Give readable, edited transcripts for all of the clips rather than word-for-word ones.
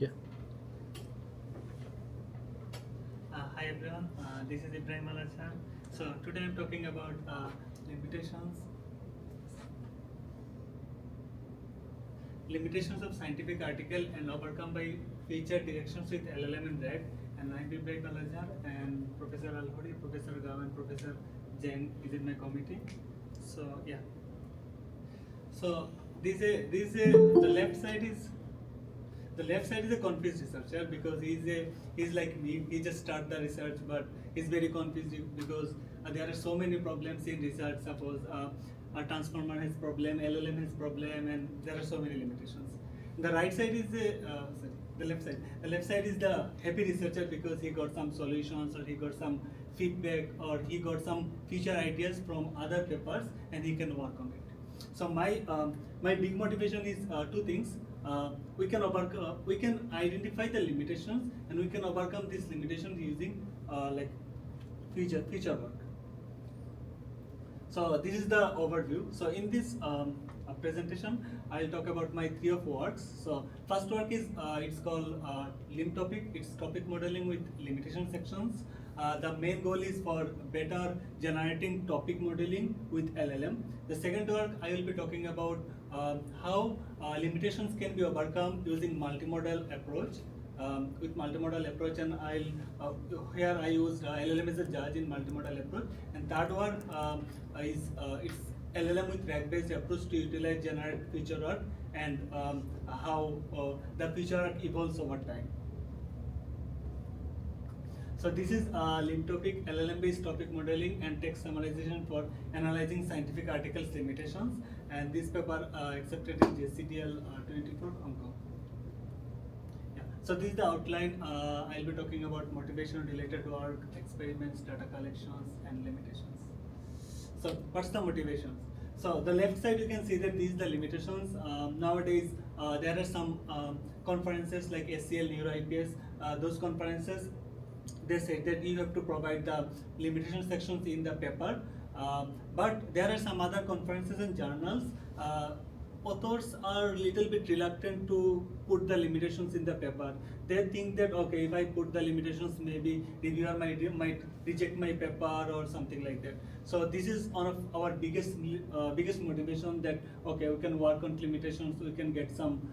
Yeah. Hi everyone, this is Ibrahim Azhar. So today I'm talking about limitations limitations of scientific article and overcome by feature directions with LLM and RAG. And I'm Ibrahim Azhar, and Professor Al-Hori, Professor Gav, and Professor Jain is in my committee. So yeah. So the left side is a confused researcher because he's like me. He just start the research, but he's very confused because there are so many problems in research. Suppose a transformer has problem, LLM has problem, and there are so many limitations. The right side is the left side. The left side is the happy researcher because he got some solutions, or he got some feedback, or he got some future ideas from other papers, and he can work on it. So my big motivation is two things. We can identify the limitations, and we can overcome these limitations using like future work. So this is the overview. So in this presentation, I'll talk about my three of works. So first work is it's called lim topic. It's topic modeling with limitation sections. The main goal is for better generating topic modeling with LLM. The second work I will be talking about how limitations can be overcome using multimodal approach. With multimodal approach, and here I used LLM as a judge in multimodal approach. And third one is it's LLM with RAG-based approach to utilize generate feature art, and how the feature art evolves over time. So this is lim topic, LLM-based topic modeling and text summarization for analyzing scientific articles limitations. And this paper accepted in JCDL 24 Hong Kong. So this is the outline. I'll be talking about motivation related work, experiments, data collections, and limitations. So what's the motivations? So the left side you can see that these are the limitations. Nowadays there are some conferences like SCL, Neuro IPS. Those conferences, they said that you have to provide the limitation sections in the paper. But there are some other conferences and journals. Authors are little bit reluctant to put the limitations in the paper. They think that okay, if I put the limitations, maybe reviewer might reject my paper or something like that. So this is one of our biggest motivation, that okay, we can work on limitations, we can get some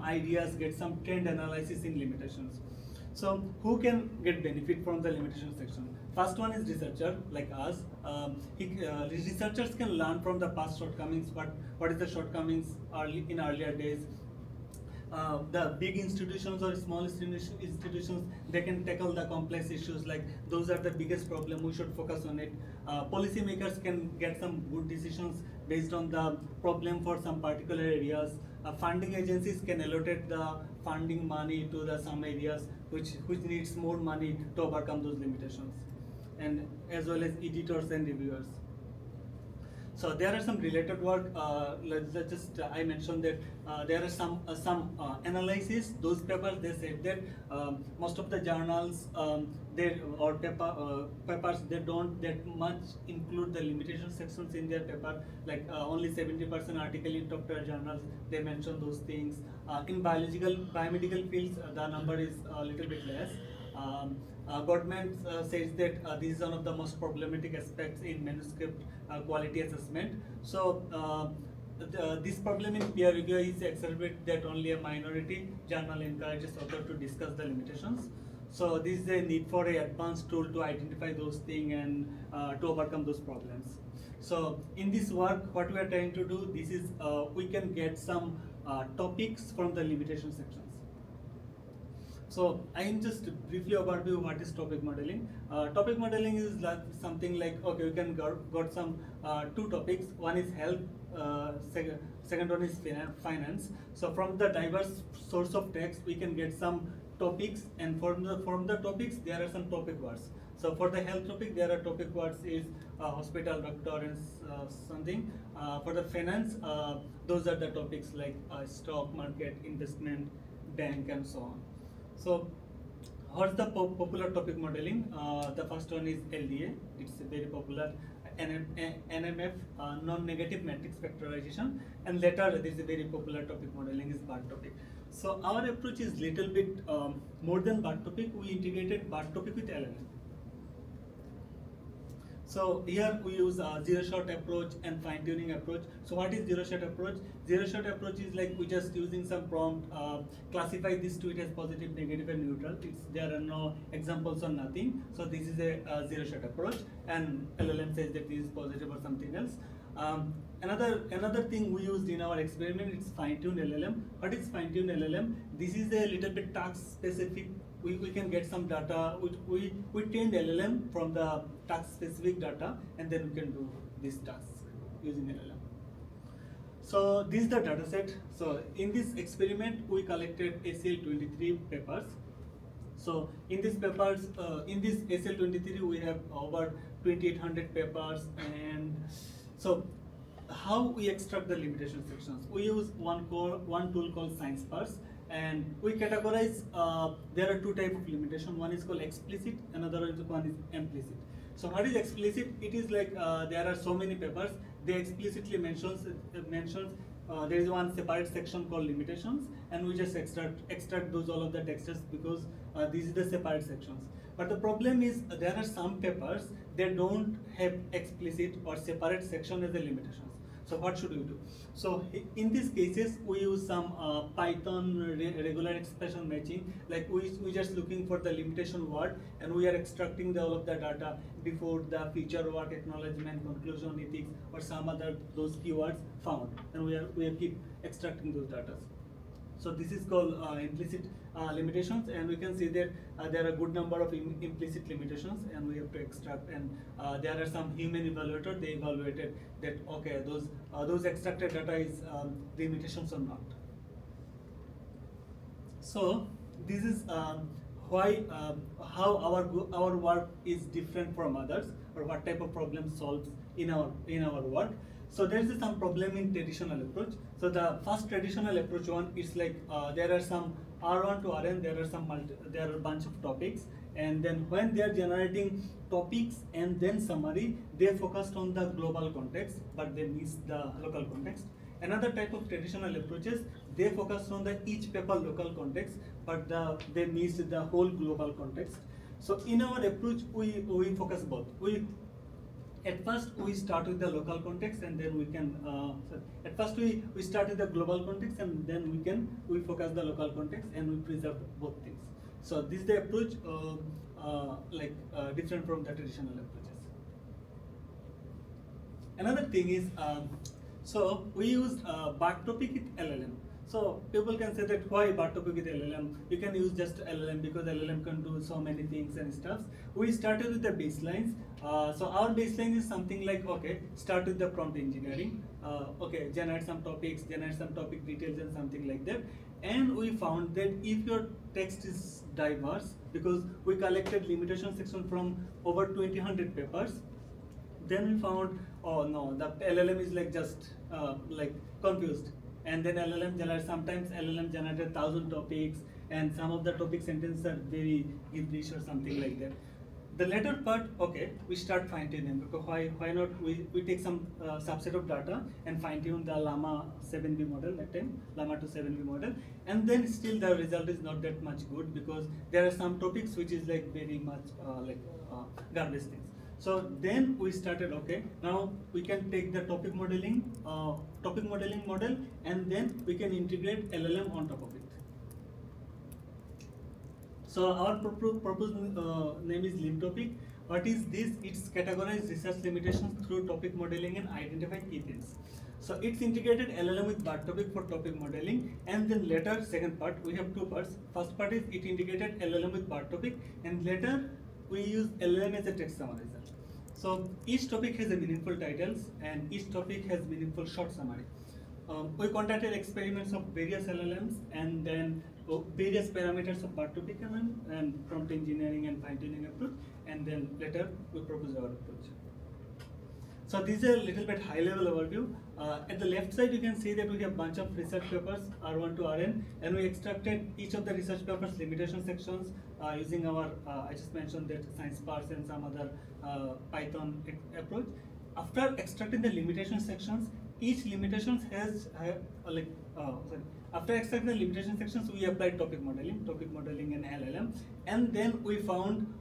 ideas, get some trend analysis in limitations. So who can get benefit from the limitation section? First one is researcher like us. Researchers can learn from the past shortcomings. What is the shortcomings in earlier days? The big institutions or small institutions, they can tackle the complex issues, like those are the biggest problem, we should focus on it. Policymakers can get some good decisions based on the problem for some particular areas. Funding agencies can allocate the funding money to the some areas which needs more money to overcome those limitations, and as well as editors and reviewers. So there are some related work. Let's just I mentioned that there are some analysis. Those papers, they said that most of the journals papers, they don't that much include the limitation sections in their paper. Like only 70% article in top tier journals they mention those things. In biomedical fields, the number is a little bit less. Government says that this is one of the most problematic aspects in manuscript quality assessment. So this problem in peer review is exacerbated that only a minority journal encourages author to discuss the limitations. So this is a need for a advanced tool to identify those things and to overcome those problems. So in this work, what we are trying to do, this is we can get some topics from the limitation sections. So I am just briefly overview what is topic modeling. Topic modeling is like something like, okay, we can got some two topics. One is health, second one is finance. So from the diverse source of text, we can get some topics, and from the topics there are some topic words. So for the health topic, there are topic words is hospital, doctor, and something. For the finance, those are the topics like stock market, investment, bank, and so on. So what's the popular topic modeling? The first one is LDA. It's very popular. NMF, non-negative matrix factorization, and later this is a very popular topic modeling is bar topic. So our approach is little bit more than BART topic. We integrated BART topic with LLM. So here we use zero-shot approach and fine-tuning approach. So what is zero-shot approach? Zero-shot approach is like we just using some prompt, classify this tweet as positive, negative, and neutral. There are no examples or nothing. So this is a zero-shot approach, and LLM says that this is positive or something else. Another thing we used in our experiment is fine-tuned LLM. What is fine-tuned LLM? This is a little bit task specific. We can get some data. We trained LLM from the task specific data, and then we can do this task using LLM. So this is the data set. So in this experiment, we collected ACL23 papers. So in these papers, in this ACL23, we have over 2,800 papers, and so how we extract the limitation sections? We use one tool called science parse, and we categorize. There are two types of limitation. One is called explicit, another one is implicit. So what is explicit? It is like there are so many papers. They explicitly mentions there is one separate section called limitations, and we just extract those all of the texts because these are the separate sections. But the problem is there are some papers they don't have explicit or separate section as the limitations. So what should we do? So in these cases we use some Python regular expression matching. Like we just looking for the limitation word, and we are extracting all of the data before the feature word, acknowledgement, conclusion, ethics, or some other those keywords found, and we keep extracting those data. So this is called implicit limitations, and we can see that there are a good number of implicit limitations, and we have to extract. And there are some human evaluator. They evaluated that okay, those extracted data is limitations or not. So this is why how our work is different from others, or what type of problem solves in our work. So there is some problem in traditional approach. So the first traditional approach one is like there are some R1 to Rn. There are a bunch of topics, and then when they are generating topics and then summary, they focused on the global context, but they miss the local context. Another type of traditional approaches, they focus on the each paper local context, but they miss the whole global context. So in our approach, we focus both. At first we start with the local context, and then we can. At first we start with the global context, and then we focus the local context, and we preserve both things. So this is the approach different from the traditional approaches. Another thing is so we used BART topic with LLM. So people can say that why BART topic with LLM? You can use just LLM because LLM can do so many things and stuff. We started with the baselines. So our baseline is something like, okay, start with the prompt engineering. Okay, generate some topics, generate some topic details and something like that. And we found that if your text is diverse, because we collected limitation section from over 2,000 papers, then we found, oh no, the LLM is like just confused. And then sometimes LLM generated 1,000 topics, and some of the topic sentences are very English or something like that. The latter part, okay, we start fine-tuning, because why not we take some subset of data and fine-tune the Llama 7B model that time, Llama to 7B model, and then still the result is not that much good, because there are some topics which is like very much garbage things. So then we started, okay, now we can take the topic modeling model, and then we can integrate LLM on top of it. So our proposed name is LimTopic. What is this? It's categorized research limitations through topic modeling and identify key themes. So it's integrated LLM with BART topic for topic modeling, and then later second part we have two parts. First part is it integrated LLM with BART topic, and later we use LLM as a text summarizer. So each topic has a meaningful titles, and each topic has meaningful short summary. We conducted experiments of various LLMs, and then various parameters of BART topic and prompt engineering and fine-tuning approach, and then later we proposed our approach. So this is a little bit high-level overview. At the left side, you can see that we have a bunch of research papers, R1 to Rn, and we extracted each of the research papers limitation sections using our, I just mentioned that science parse and some other Python approach. After extracting the limitation sections, each limitation has After extracting the limitation sections, we applied topic modeling and LLM, and then we found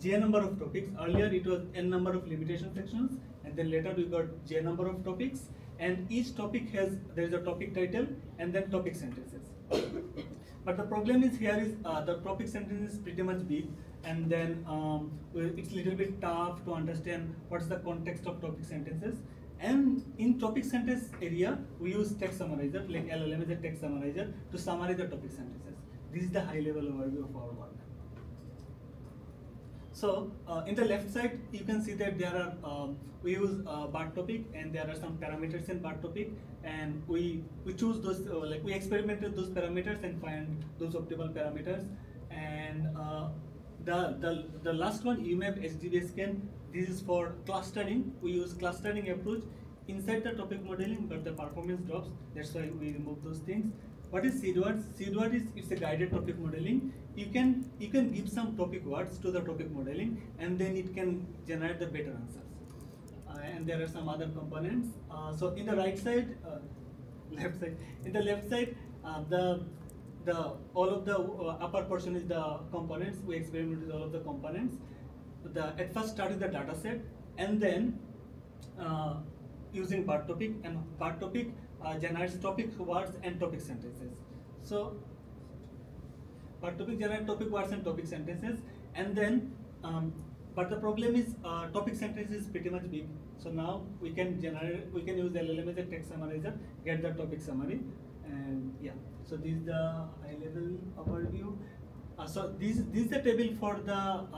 J number of topics. Earlier it was N number of limitation sections, and then later we got J number of topics, and each topic has, there is a topic title and then topic sentences. But the problem is here is the topic sentence is pretty much big, and then it's a little bit tough to understand what's the context of topic sentences. And in topic sentence area, we use text summarizer, like LLM is a text summarizer to summarize the topic sentences. This is the high level overview of our work. So in the left side, you can see that there are, we use BART topic, and there are some parameters in BART topic, and we choose those, like we experimented those parameters and find those optimal parameters. And the last one, UMAP HDB scan, this is for clustering. We use clustering approach inside the topic modeling, but the performance drops. That's why we remove those things. What is seed words? Seed word is, it's a guided topic modeling. You can give some topic words to the topic modeling, and then it can generate the better answers. And there are some other components. So in the right side, left side. In the left side, all of the upper portion is the components. We experimented with all of the components. At first start with the data set, and then using BART topic, and BART topic generates topic words and topic sentences. So BART topic generates topic words and topic sentences, and then but the problem is topic sentence is pretty much big. So now we can use LLM as a text summarizer, get the topic summary, and yeah. So this is the high level overview. So this is the table for the.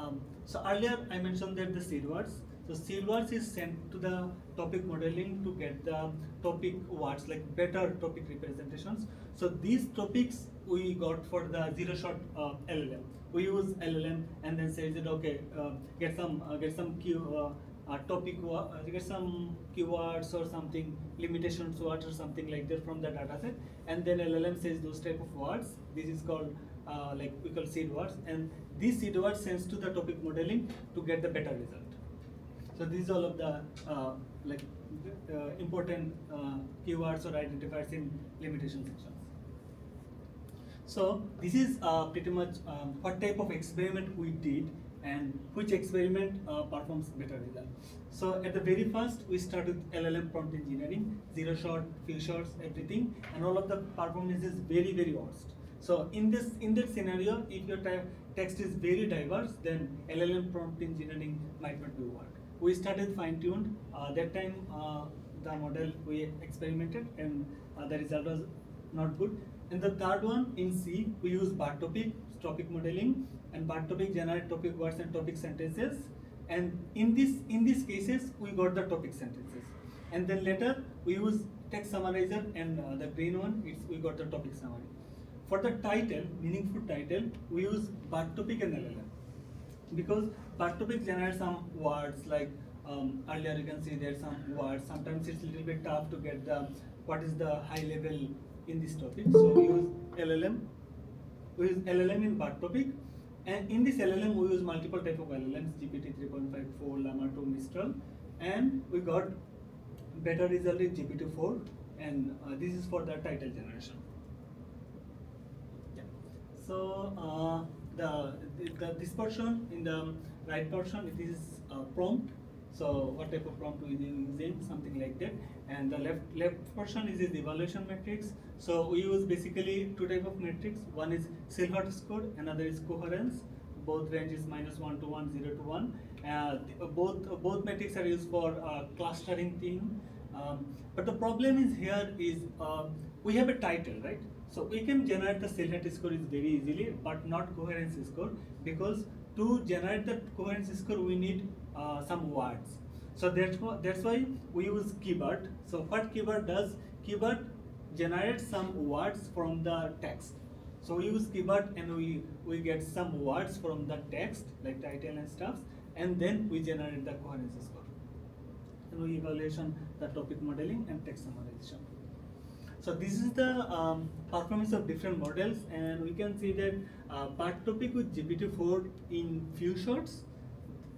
So earlier I mentioned that the seed words. So seed words is sent to the topic modeling to get the topic words, like better topic representations. So these topics we got for the zero shot LLM. We use LLM and then says that okay, get some topic, get some keywords or something, limitations words or something like that from the dataset, and then LLM says those type of words. This is called like we call seed words, and these seed words sends to the topic modeling to get the better result. So these are all of the important keywords or identifiers in limitation sections. So this is pretty much what type of experiment we did and which experiment performs better result. So at the very first, we start with LLM prompt engineering, zero shot, few shots, everything, and all of the performance is very, very worst. So in that scenario, if your text is very diverse, then LLM prompt engineering might not do work. We started fine-tuned. That time, the model we experimented, and the result was not good. And the third one, in C, we use BART topic modeling, and BART topic generate topic words and topic sentences. And in these cases, we got the topic sentences. And then later, we use text summarizer, and the green one, we got the topic summary. For the title, meaningful title, we use BART topic and LLM. Because BART topic generates some words, like earlier you can see there's some words. Sometimes it's a little bit tough to get what is the high level in this topic. So we use LLM. We use LLM in BART topic, and in this LLM we use multiple type of LLMs: GPT 3.5, 4, Llama 2, Mistral, and we got better result in GPT 4, and this is for the title generation. Yeah. So this portion in the right portion, it is prompt. So what type of prompt we are using, something like that. And the left portion is the evaluation metrics. So we use basically two type of metrics. One is Silhouette score, another is coherence. Both ranges -1 to 1, 0 to 1. Both metrics are used for clustering thing. But the problem is here is we have a title, right? So we can generate the Silhouette score is very easily, but not coherence score, because to generate the coherence score we need some words. So that's why we use keyword. So what keyword does? Keyword generates some words from the text. So we use keyword and we get some words from the text, like title and stuff, and then we generate the coherence score. And we evaluation the topic modeling and text summarization. So this is the performance of different models, and we can see that BART topic with GPT-4 in few shots,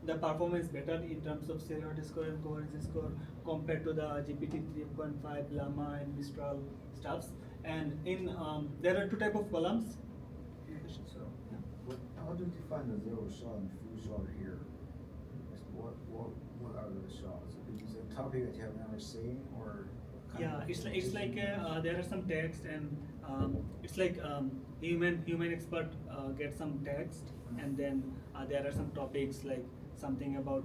the performance better in terms of Silhouette score and coherence score compared to the GPT 3.5, Llama and Mistral stuffs. And in there are two type of columns. So, how do you define the zero shot and few shot here? What are the shots? Is it a topic that you have never seen, or Yeah, it's like there are some text, and it's like human expert get some text, and then there are some topics like something about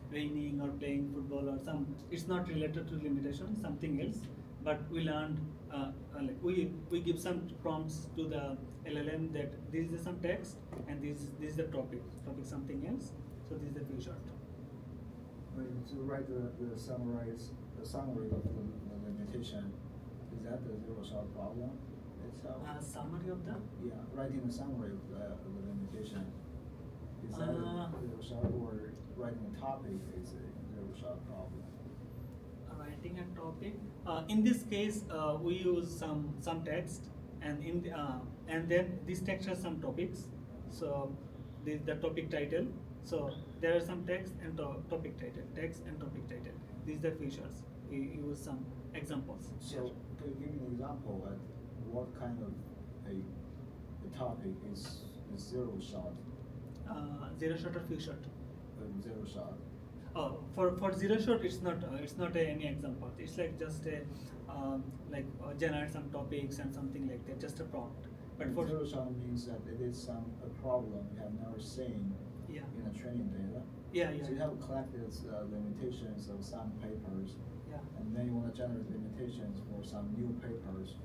raining or playing football or some. It's not related to limitation, something else. But we learned like we give some prompts to the LLM that this is some text and this is the topic something else. So this is the few shot. to write the summary of the limitation? Is that the zero shot problem itself? Summary of the. Yeah, writing a summary of the limitation. Is that a zero shot, or writing a topic is a zero shot problem? Writing a topic. In this case, we use some text, and and then this text has some topics. So this the topic title. So there are some text and topic title, text and topic title. These are features. We use some examples. So can you give me an example at what kind of a topic is zero shot? Zero shot or few shot. Zero shot. For zero shot, it's not any example. It's like just a generate some topics and something like that, just a prompt. But for zero shot means that it is a problem you have never seen in a training data. Yeah, yeah. So you have collected limitations of some papers, and then you want to generate limitations for some new papers.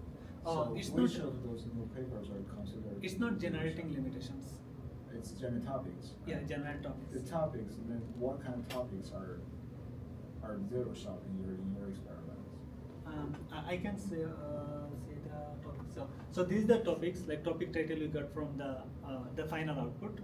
So it's which not, of those new papers are considered? It's not generating limitations. It's generate topics. Yeah, generate topics. The topics, and then what kind of topics are zero shot in your experiments? I can say the topics. So these are the topics, like topic title we got from the final output.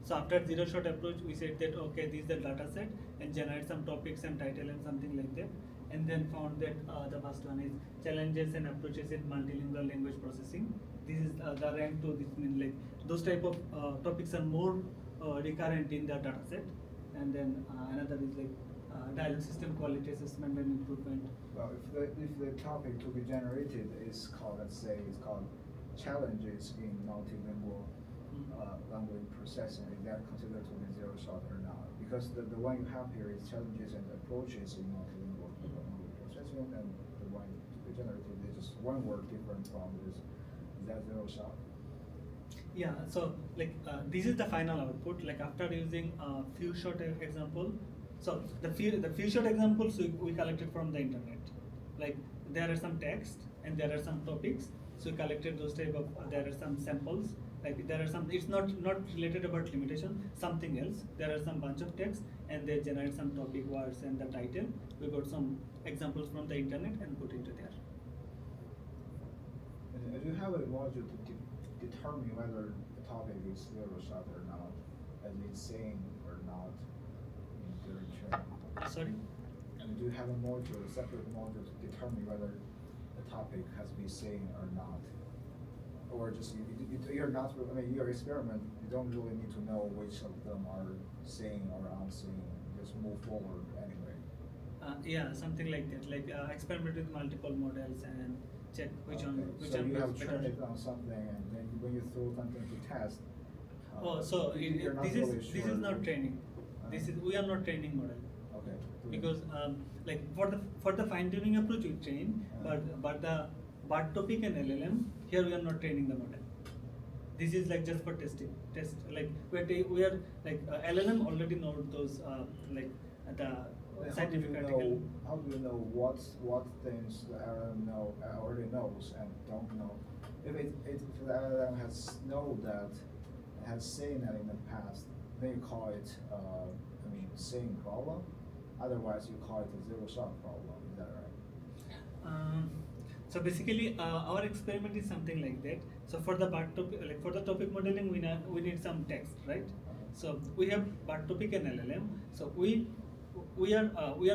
So after zero shot approach, we said that okay, this is the data set, and generate some topics and title and something like that, and then found that the first one is challenges and approaches in multilingual language processing. This is the rank 2. This means like those type of topics are more recurrent in the data set, and then another is like dialogue system quality assessment and improvement. Well, if the topic to be generated is called, let's say, it's called challenges in multilingual language processing, is that considered to be zero shot or not? Because the one you have here is challenges and approaches in multilingual language processing, and the one to be generated is just one word different from this. Is that zero shot? Yeah, so like this is the final output. Like after using few shot example, so the few shot examples we collected from the internet. Like there are some text and there are some topics. So we collected those type of. There are some samples. Like there are some. It's not related about limitation. Something else. There are some bunch of text and they generate some topic words and the title. We got some examples from the internet and put into there. And you have a module to determine whether the topic is zero shot or not, as in sane or not during training. Sorry? And do you have a module, a separate module to determine whether the topic has been sane or not? Or just you're not, I mean, your experiment, you don't really need to know which of them are sane or unsane. Just move forward anyway. Yeah, something like that. Like experiment with multiple models and check which one so you have works trained better. it on something, and then when you throw something to test. So not this really is sure not training. which- We are not training model. Okay. Because like for the fine tuning approach we train, but the topic and LLM here we are not training the model. This is like just for testing. Like we are like LLM already know those like the scientific article. How do you know what things the LLM already knows and don't know? If the LLM has seen that in the past, then you call it sane problem. Otherwise, you call it a zero shot problem. Is that right? So basically, our experiment is something like that. So for the BART topic, like for the topic modeling, we need some text, right? So we have BART topic and LLM. So we are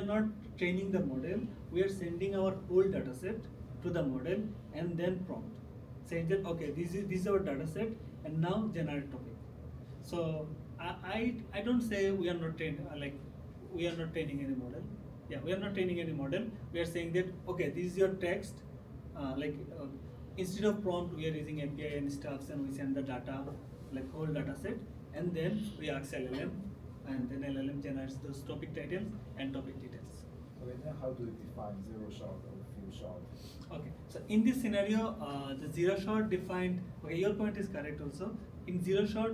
not training the model. We are sending our whole data set to the model and then prompt, saying that okay, this is our data set, and now generate topic. So I don't say we are not we are not training any model. Yeah, we are not training any model. We are saying that okay, this is your text. instead of prompt, we are using API and stuffs, and we send the data, like whole data set, and then we ask LLM, and then LLM generates those topic titles and topic details. Okay, then how do you define zero shot or few shot? Okay, so in this scenario, the zero shot defined, okay, your point is correct also. In zero shot,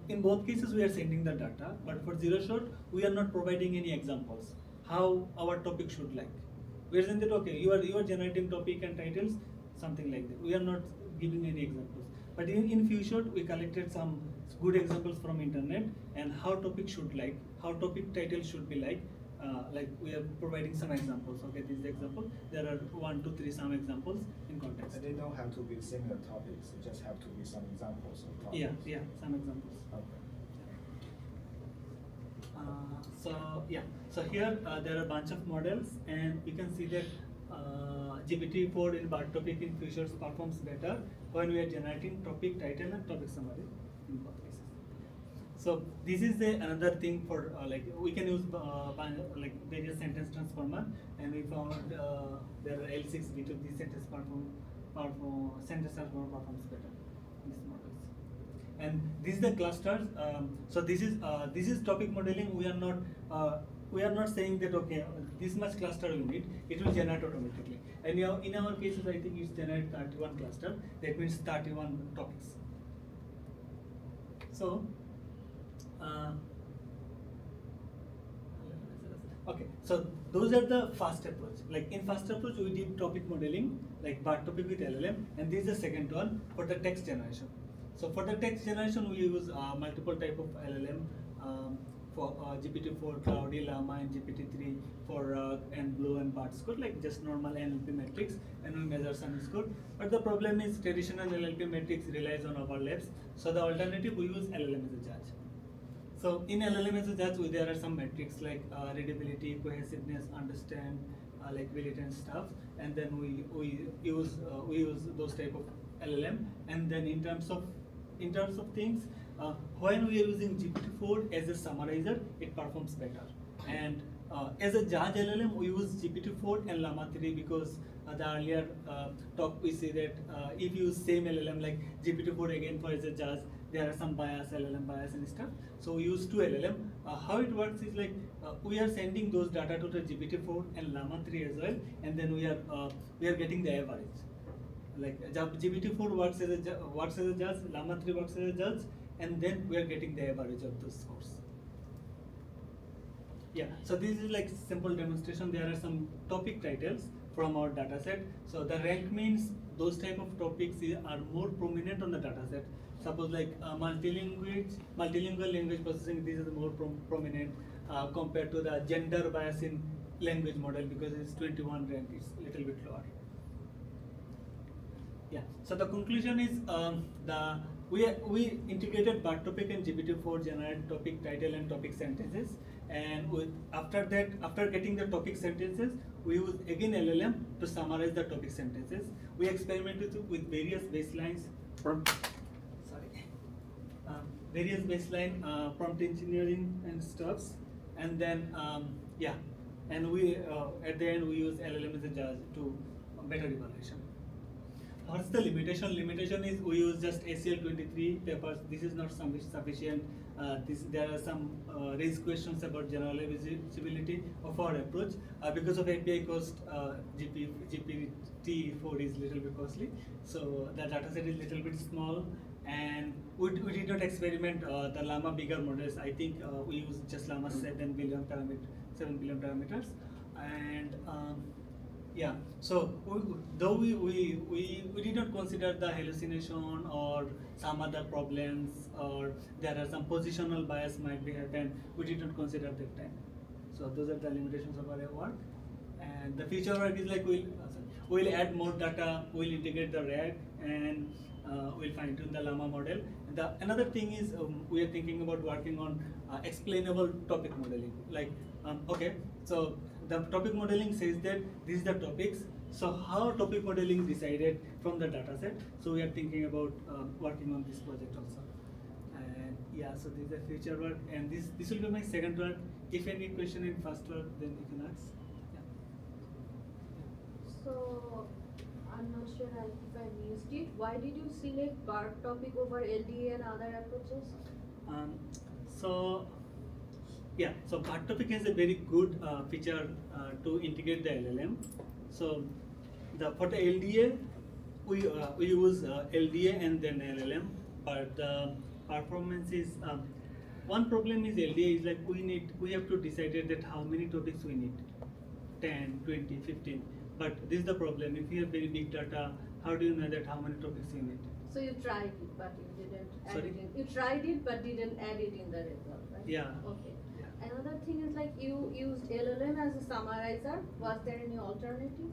in both cases we are sending the data, but for zero shot, we are not providing any examples, how our topic should like. We are saying that, okay, you are generating topic and titles, something like that. We are not giving any examples. But in few shot, we collected some good examples from internet and how topic should like, how topic title should be like we are providing some examples. Okay, this is the example. There are 1, 2, 3 some examples in context. And they don't have to be similar topics. It just have to be some examples of topics. Yeah, some examples. Okay. So here there are a bunch of models, and you can see that GPT-4 in bar topic in features performs better when we are generating topic title and topic summary in both cases. So this is another thing for like we can use like various sentence transformer, and we found there are L6 V2 this sentence sentence transformer performs better in these models. And this is the clusters. So this is topic modeling. We are not saying that okay, this much cluster you need. It will generate automatically. And in our cases, I think it's generate 31 cluster. That means 31 topics. So. Okay, so those are the fast approach. Like in fast approach, we did topic modeling, like bar topic with LLM, and this is the second one for the text generation. So for the text generation, we use multiple type of LLM for GPT-4, Cloudy, Llama, and GPT-3 for and Blue and BART score, like just normal NLP metrics, and we measure some score. But the problem is traditional NLP metrics relies on overlaps. So the alternative, we use LLM as a judge. So in LLM as a judge, there are some metrics like readability, cohesiveness, understand, like and stuff, and then we use those type of LLM. And then in terms of things, when we are using GPT-4 as a summarizer, it performs better. And as a judge LLM, we use GPT-4 and Llama 3 because the earlier talk we say that if you use same LLM like GPT-4 again for as a judge, there are some bias, LLM bias and stuff. So we use 2 LLM. How it works is like we are sending those data to the GPT-4 and Llama 3 as well, and then we are getting the average. Like GPT-4 works as a judge, Llama 3 works as a judge, and then we are getting the average of those scores. Yeah, so this is like simple demonstration. There are some topic titles from our data set. So the rank means those type of topics are more prominent on the data set. Suppose like multilingual language processing, this is more prominent compared to the gender bias in language model because it's 21 rank, it's a little bit lower. Yeah, so the conclusion is we integrated BART topic and GPT-4 generate topic title and topic sentences, and after getting the topic sentences, we use again LLM to summarize the topic sentences. We experimented with various baselines from various baseline prompt engineering and stuffs, and then and we at the end we use LLM as a judge to better evaluation. What's the limitation? Limitation is we use just ACL 23 papers. This is not sufficient. There are some raised questions about generalizability of our approach. Because of API cost, GPT-4 is little bit costly. So the data set is little bit small, and we did not experiment the Llama bigger models. I think we use just Llama 7 billion parameters, and yeah. So though we did not consider the hallucination or some other problems, or there are some positional bias might be happen, we did not consider that time. So those are the limitations of our work. And the future work is like we'll add more data, we'll integrate the RAG, and we'll fine tune the Llama model. Another thing is we are thinking about working on explainable topic modeling. Like okay, so the topic modeling says that these are the topics. So how topic modeling decided from the data set? So we are thinking about working on this project also. And yeah, so this is the future work, and this will be my second work. If any question in first work, then you can ask. Yeah. So I'm not sure if I missed it. Why did you select BART topic over LDA and other approaches? Um, so yeah, so part topic has a very good feature to integrate the LLM. So for the LDA, we use LDA and then LLM, but the performance is one problem is LDA is like we have to decide that how many topics we need, 10, 20, 15. But this is the problem. If you have very big data, how do you know that how many topics you need? So you tried it, but you didn't add Sorry? it in. You tried it, but didn't add it in the result, right? Yeah. Okay. Yeah. Another thing is like you used LLM as a summarizer. Was there any alternative?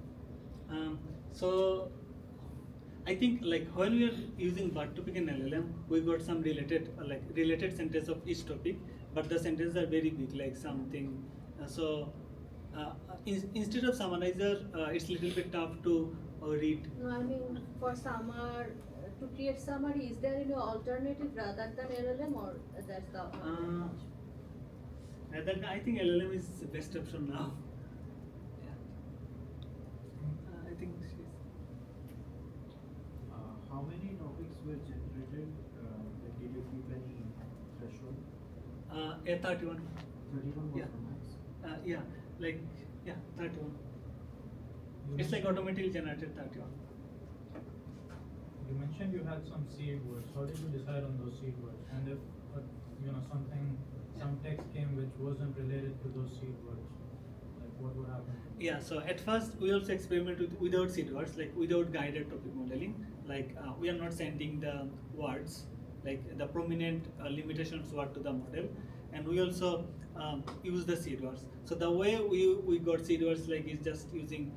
So I think like when we are using BART topic in LLM, we got some related sentence of each topic, but the sentences are very big, like something. Instead of summarizer, it's a little bit tough to read. No, I mean for to create summary, is there any alternative rather than LLM or that's the I think LLM is the best option now. Yeah. I think she's. How many topics were generated? Did you keep any threshold? 31. 31 was Yeah. the max. Yeah, 31. You It's like mentioned- automatically generated 31. You mentioned you had some seed words. How did you decide on those seed words? And if some text came which wasn't related to those seed words, like what would happen? Yeah, so at first we also experiment without seed words, like without guided topic modeling. Like we are not sending the words, like the prominent limitations word to the model, and we also use the seed words. So the way we got seed words like is just using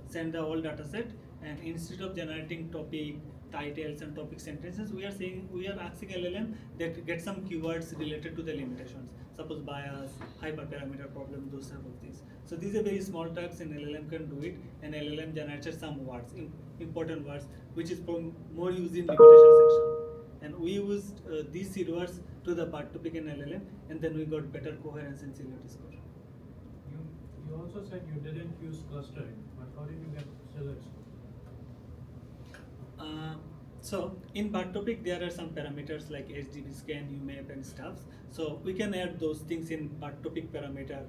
send the whole data set, and instead of generating topic titles and topic sentences, we are asking LLM that get some keywords related to the limitations. Suppose bias, hyperparameter problem, those type of things. So these are very small tags, and LLM can do it, and LLM generates some words, important words, which is more used in limitation section. And we used these seed words to the part topic in LLM, and then we got better coherence and similarity score. You also said you didn't use clustering, but how did you get select score? So in BART topic there are some parameters like HDB scan, UMAP and stuff. So we can add those things in BART topic parameter.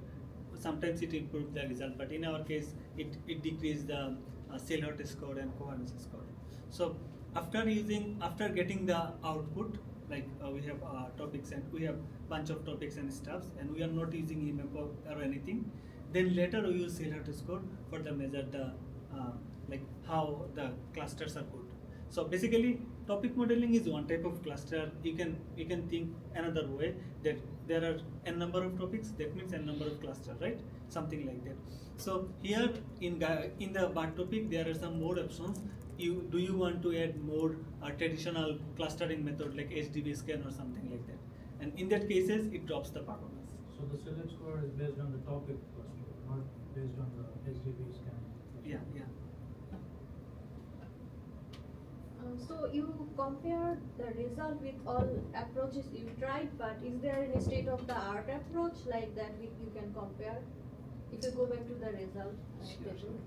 Sometimes it improves the result, but in our case it decreases the saliency score and coherence score. So after getting the output, like we have topics and we have bunch of topics and stuffs, and we are not using UMAP or anything. Then later we use saliency score for the measure the like how the clusters are good. So basically, topic modeling is one type of cluster. You can think another way that there are n number of topics. That means n number of cluster, right? Something like that. So here in the BART topic, there are some more options. Do you want to add more traditional clustering method like HDB scan or something like that? And in that cases, it drops the performance. So the select score is based on the topic cluster, not based on the HDB scan. Yeah. So you compare the result with all approaches you tried, but is there any state of the art approach like that you can compare? If you go back to the result table,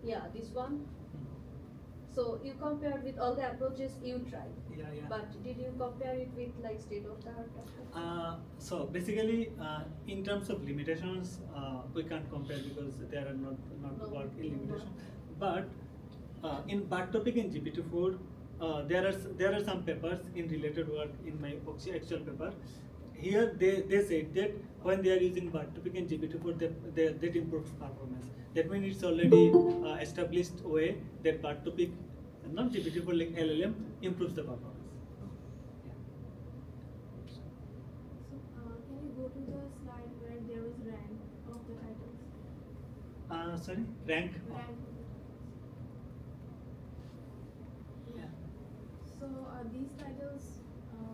yeah, this one. So you compared with all the approaches you tried. Yeah. But did you compare it with like state of the art approach? So basically, in terms of limitations, we can't compare because there are not work in limitation. But in BART topic in GPT-4, there are some papers in related work in my actual paper. Here they said that when they are using BART topic in GPT-4, that improves performance. That means it's already established way that BART topic, not GPT-4 like LLM, improves the performance. So, can you go to the slide where there was rank of the titles? Sorry, rank. Rank. Yeah. So, these titles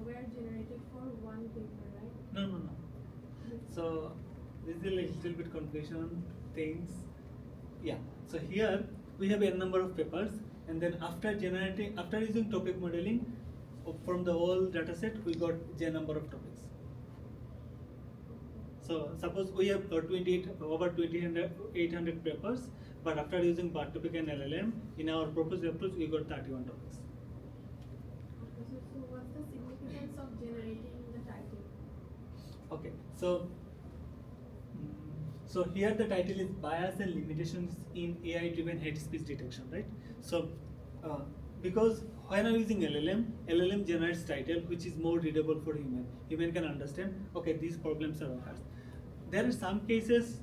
were generated for one paper, right? No. So this is a little bit confusion things. Yeah. So here we have a number of papers, and then after using topic modeling from the whole data set, we got J number of topics. So suppose we have over 800 papers, but after using bar topic and LLM, in our proposed approach, we got 31 topics. Okay, so what's the significance of generating the title? Okay, so so here the title is bias and limitations in AI-driven hate speech detection, right? So because when I'm using LLM generates title which is more readable for human. Human can understand. Okay, these problems are occurs. There are some cases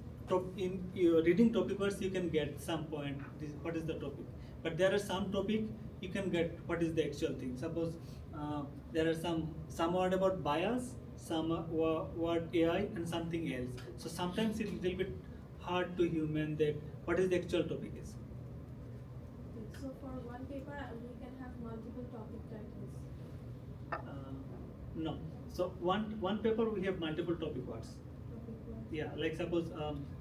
in your reading topic words you can get some point. What is the topic? But there are some topic you can get what is the actual thing. Suppose there are some word about bias, some word AI, and something else. So sometimes it's a little bit hard to human that what is the actual topic is. So for one paper, we can have multiple topic titles. No. So one paper we have multiple topic words. Topic one. Yeah, like suppose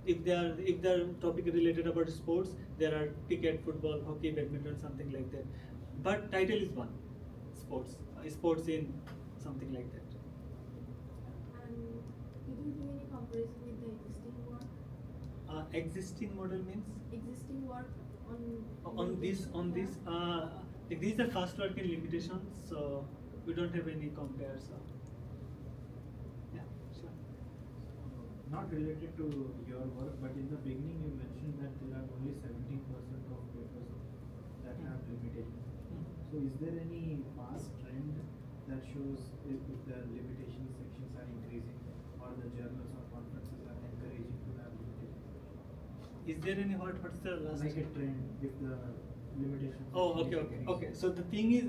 if their topic related about sports, there are cricket, football, hockey, badminton, something like that. But title is one, sports in something like that. And did you do any comparison with the existing work? Existing model means Existing work on on this these are fast working limitations, so we don't have any compare. So yeah, sure. Not related to your work, but in the beginning you mentioned that there are only 17% of papers that have limitations. So is there any past trend that shows if the limitation sections are increasing, or the journals or conferences are encouraging to have limitation sections? Is there any what's the last? Like a trend, if the limitation. Oh, section okay, is okay, increasing. okay. So the thing is,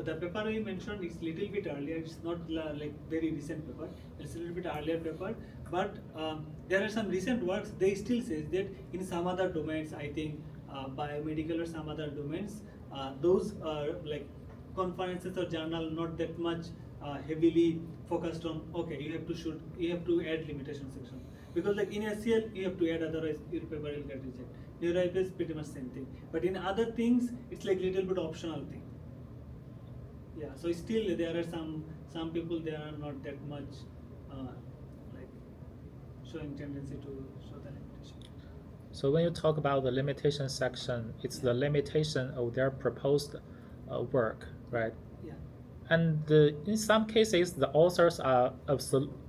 the paper I mentioned is little bit earlier. It's not like very recent paper. It's a little bit earlier paper. But there are some recent works. They still says that in some other domains, I think biomedical or some other domains, those like conferences or journal not that much heavily focused on. Okay, you have to add limitation section. Because like in SCL, you have to add, otherwise your paper will get rejected. NeuroIP is pretty much same thing. But in other things, it's like little bit optional thing. Yeah, so still there are some people, they are not that much like showing tendency to show the limitation. So when you talk about the limitation section, it's the limitation of their proposed work, right? Yeah. And in some cases, the authors are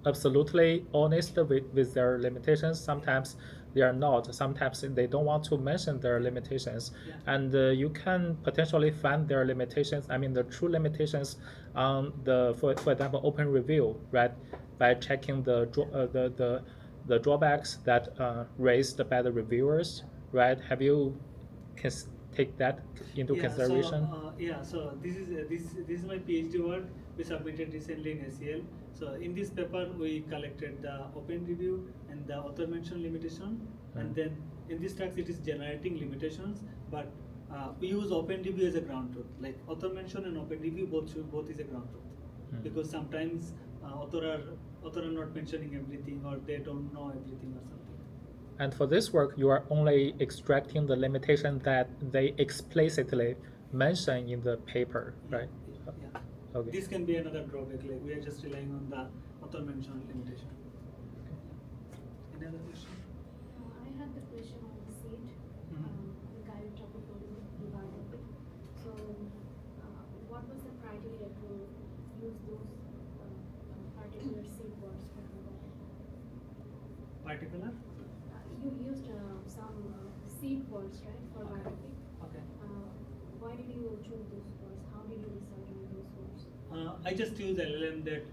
absolutely honest with their limitations. Sometimes they are not. Sometimes they don't want to mention their limitations. Yeah. And you can potentially find their limitations, I mean the true limitations on for example, open review, right? By checking the drawbacks that raised by the reviewers, right? Have you take that into consideration? So this is my PhD work we submitted recently in SEL. So in this paper we collected the open review and the author mention limitation, and then in this task it is generating limitations, but we use open review as a ground truth. Like author mention and open review both is a ground truth, because sometimes author are not mentioning everything, or they don't know everything or something. And for this work, you are only extracting the limitation that they explicitly mention in the paper, right? Yeah. Okay. This can be another drawback. Like we are just relying on the author mention limitation. Any other question? I had the question on the seat, the guided topic regarding it. So, what was the criteria to use those particular seed words for robotic? Particular? You used some seed words, right, for robotic. Okay. Why did you choose those words? How did you decide on those words? I just use LLM that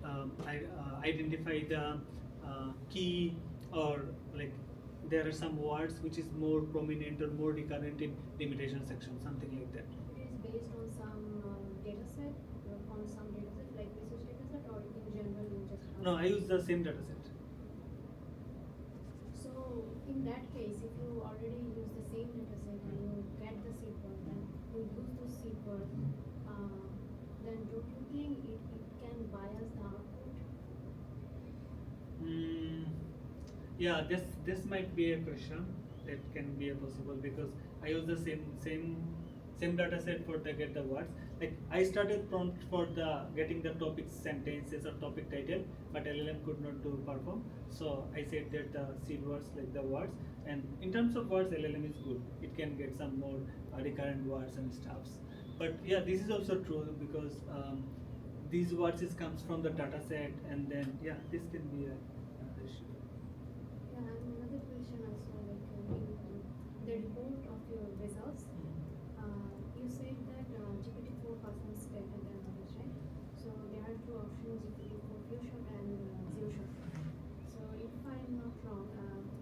I identify the key, or like there are some words which is more prominent or more recurrent in limitation section, something like that. It is based on some data set, like research data set, or in general you just have. No, I use the same data set. So in that case, if you already use the same data set and you get the seed word, then you use those seed word, then don't you think it can bias the output? Yeah, this might be a question that can be a possible, because I use the same data set for the get the words. like I started prompt for the getting the topic sentences or topic title, but LLM could not do perform. So I said that the seed words like the words, and in terms of words, LLM is good. It can get some more recurrent words and stuffs. But yeah, this is also true because these words comes from the data set, and then yeah, this can be another issue. Yeah, and another question also, like in the report of your results, you said that GPT-4 performs better than others, right? So there are two options, GPT-4 few shot and zero shot. So if I'm not wrong,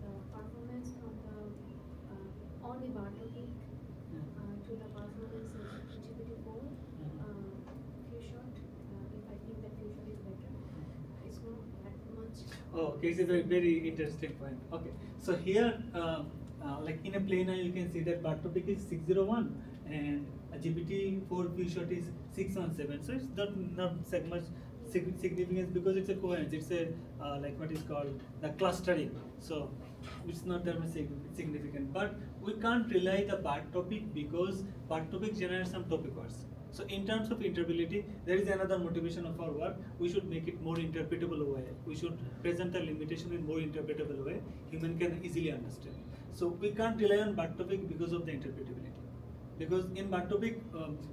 the performance from the on the bar topic to the performance of GPT-4 few shot, if I think that few shot is better, it's not that much. Oh, okay, it's a very, very interesting point. Okay, so here, like in a planar, you can see that bar topic is 601 and a GPT-4 few shot is 617. So it's not that much significance because it's a coherence. It's a like what is called the clustering. So it's not that much significant. But we can't rely the bar topic because bar topic generates some topic words. So in terms of interpretability, there is another motivation of our work. We should make it more interpretable way. We should present the limitation in more interpretable way. Human can easily understand. So we can't rely on bar topic because of the interpretability. Because in bar topic,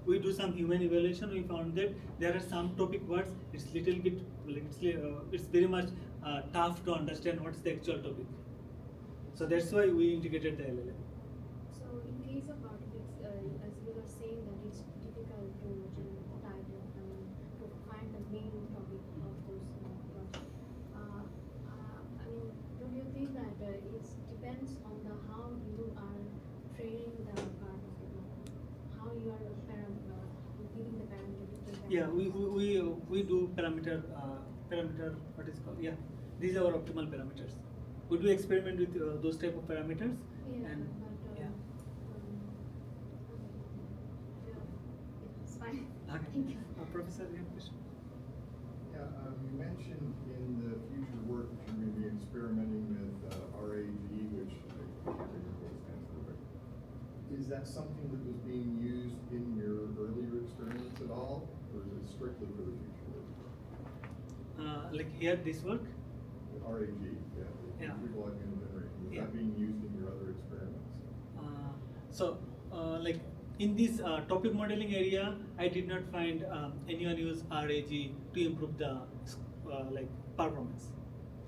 we do some human evaluation. We found that there are some topic words. It's little bit, it's very much tough to understand what's the actual topic. So that's why we integrated the LLM. So in case of artifacts, as you are saying that it's difficult to generate the title and to find the main topic of those projects. I mean, don't you think that it depends on the how you are training the part of the model, how you are giving the parameter to the Yeah, we do parameter what is called, yeah, these are our optimal parameters. We do experiment with those type of parameters. Yeah, And but yeah. yeah, it's fine. Okay. Thank you. Professor, you have a question? Yeah, you mentioned in the future work that you're going to be experimenting with RAG, which I can't remember what it stands for, but is that something that was being used in your earlier experiments at all, or is it strictly for the future work? Like here, this work? The RAG, yeah, the Yeah. retrieval augmented generation, is Yeah. that being used in your other experiments? So, like in this topic modeling area, I did not find anyone use RAG to improve the like performance.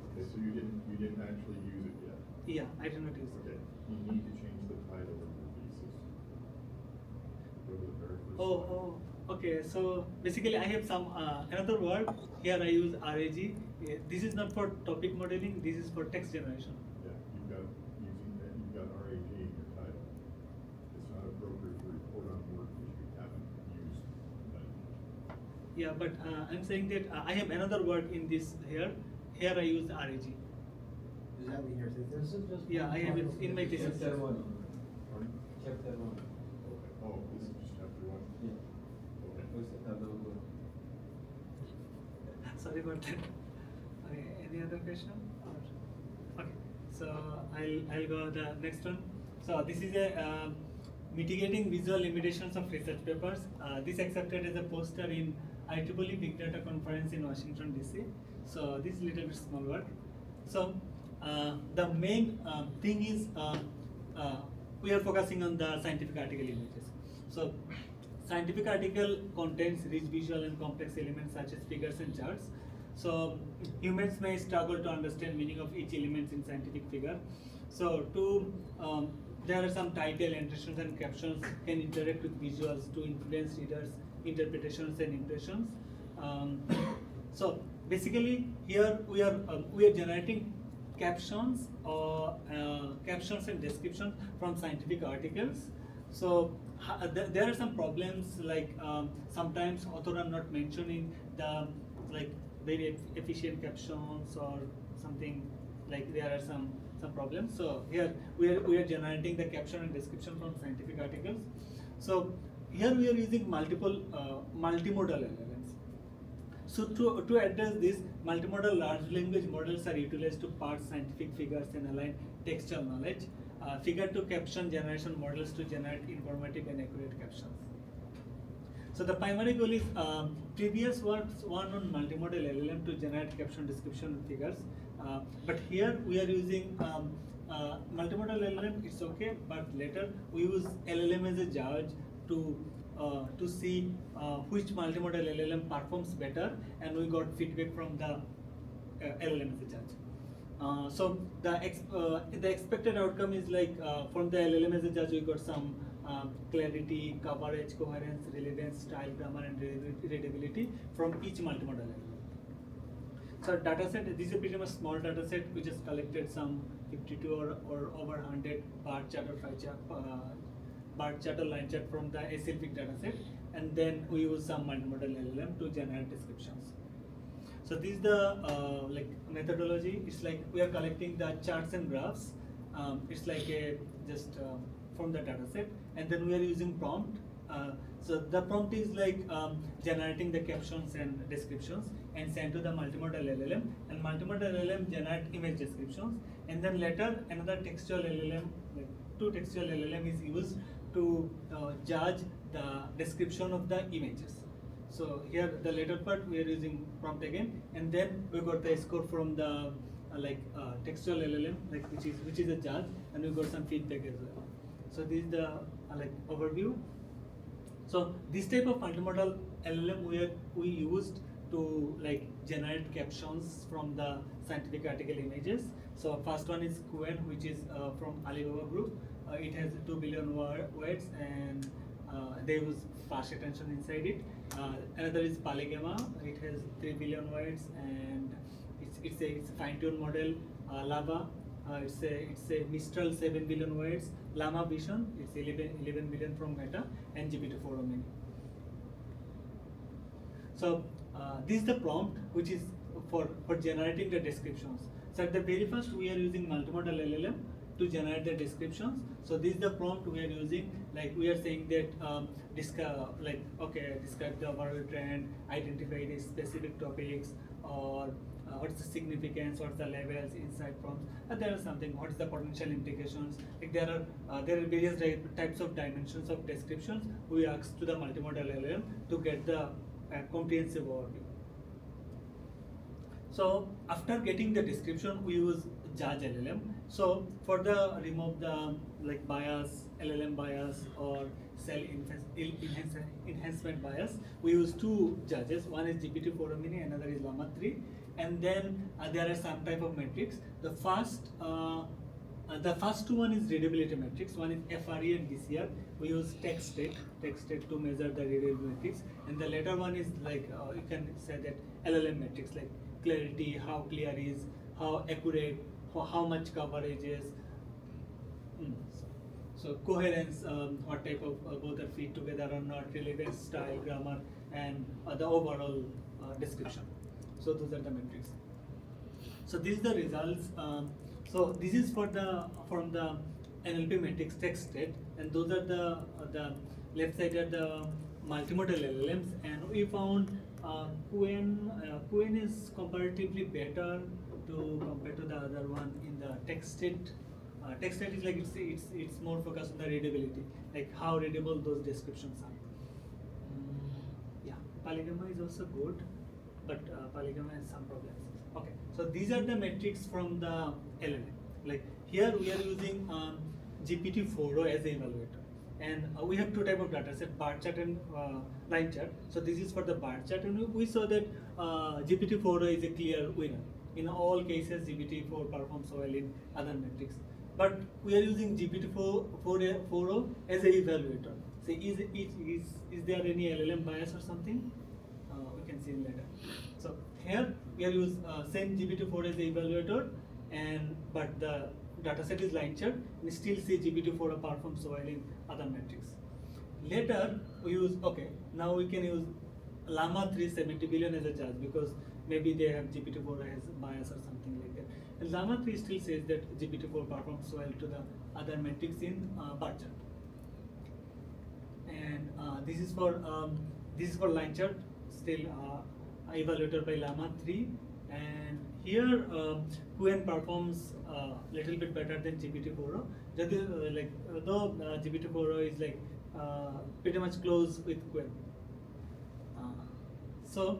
Okay, so you didn't actually use it yet? Yeah, I did not use Okay, it. you need to change the title of your thesis. Go to the very first slide. Oh, okay. So basically, I have some another word here. I use RAG. This is not for topic modeling. This is for text generation. Yeah, you've got RAG in your title. It's not appropriate to report on work that you haven't used. Yeah, but I'm saying that I have another word in this here. Here I use RAG. Is that in your thesis? Yeah, I have it in my thesis. Chapter 1. Pardon? Chapter 1. Okay. Oh, this is just chapter 1? Yeah. Okay. What's the other one? Sorry about that. Okay, any other question? Okay, so I'll go the next one. So this is a mitigating visual limitations of research papers. This accepted as a poster in IEEE Big Data Conference in Washington DC. So this is little bit small work. So the main thing is we are focusing on the scientific article images. So scientific article contains rich visual and complex elements such as figures and charts. So humans may struggle to understand meaning of each element in scientific figure. So there are some title, annotations, and captions can interact with visuals to influence readers' interpretations and impressions. So basically, here we are generating captions or captions and descriptions from scientific articles. So there are some problems like sometimes author are not mentioning the like very efficient captions or something, like there are some problems. So here we are generating the caption and description from scientific articles. So here we are using multimodal LLMs. So to address this, multimodal large language models are utilized to parse scientific figures and align textual knowledge. Figure to caption generation models to generate informative and accurate captions. So the primary goal is previous works one on multimodal LLM to generate caption, description, and figures. But here we are using multimodal LLM. It's okay, but later we use LLM as a judge to see which multimodal LLM performs better, and we got feedback from the LLM as a judge. So the expected outcome is like from the LLM as a judge we got some clarity, coverage, coherence, relevance, style, grammar, and readability from each multimodal LLM. So dataset, this is a pretty much small dataset. We just collected some 52 or over 100 bar chart or bar chart or line chart from the ACLPIC dataset, and then we use some multimodal LLM to generate descriptions. So this is the like methodology. It's like we are collecting the charts and graphs. It's like a just from the data set, and then we are using prompt. So the prompt is like generating the captions and descriptions and send to the multimodal LLM, and multimodal LLM generate image descriptions, and then later another textual LLM, like two textual LLM is used to judge the description of the images. So here the later part we are using prompt again, and then we got the score from the textual LLM, like which is a judge, and we got some feedback as well. So this is the like overview. So this type of multimodal LLM we used to like generate captions from the scientific article images. So first one is Quen, which is from Alibaba Group. It has 2 billion words, and they use fast attention inside it. Another is Polygama. It has 3 billion words, and it's a fine-tuned model. Lava, it's a Mistral 7 billion words. Llama Vision, it's 11 billion from Meta, and GPT-4o Mini. So this is the prompt which is for generating the descriptions. So at the very first we are using multimodal LLM to generate the descriptions. So this is the prompt we are using. Like we are saying that describe the overall trend, identify the specific topics, or what's the significance, what's the levels, insight prompts. There are something. What's the potential implications? Like there are various types of dimensions of descriptions. We ask to the multimodal LLM to get the comprehensive overview. So after getting the description, we use judge LLM. So for the remove the like bias, LLM bias, or cell enhancement bias, we use two judges. One is GPT-4o Mini, another is Llama 3, and then there are some type of metrics. The first two one is readability metrics. One is FRE and DCR. We use text state to measure the readability metrics, and the later one is like you can say that LLM metrics, like clarity, how clear is, how accurate, how much coverage is. So coherence, what type of both are fit together or not, relevance, style, grammar, and the overall description. So those are the metrics. So these are the results. So this is from the NLP metrics text state, and those are the left side are the multimodal LLMs, and we found Quen is comparatively better compared to the other one in the text state. Text state is like it's more focused on the readability, like how readable those descriptions are. Yeah, Polygama is also good, but Polygama has some problems. Okay, so these are the metrics from the LLM. Like here we are using GPT-4o as an evaluator, and we have two type of data set: bar chart and line chart. So this is for the bar chart, and we saw that GPT-4o is a clear winner. In all cases, GPT-4 performs well in other metrics. But we are using GPT-4o as an evaluator. So is there any LLM bias or something? We can see later. So here we are using same GPT-4 as an evaluator, but the dataset is line chart. We still see GPT-4o performs well in other metrics. Later we use now we can use Llama 3 70 billion as a judge, because maybe they have GPT-4 as bias or something like that. And Llama 3 still says that GPT-4 performs well to the other metrics in bar chart. And this is for line chart, still evaluated by Llama 3. And here Quen performs little bit better than GPT-4o. That is though GPT-4o is like pretty much close with Quen. So,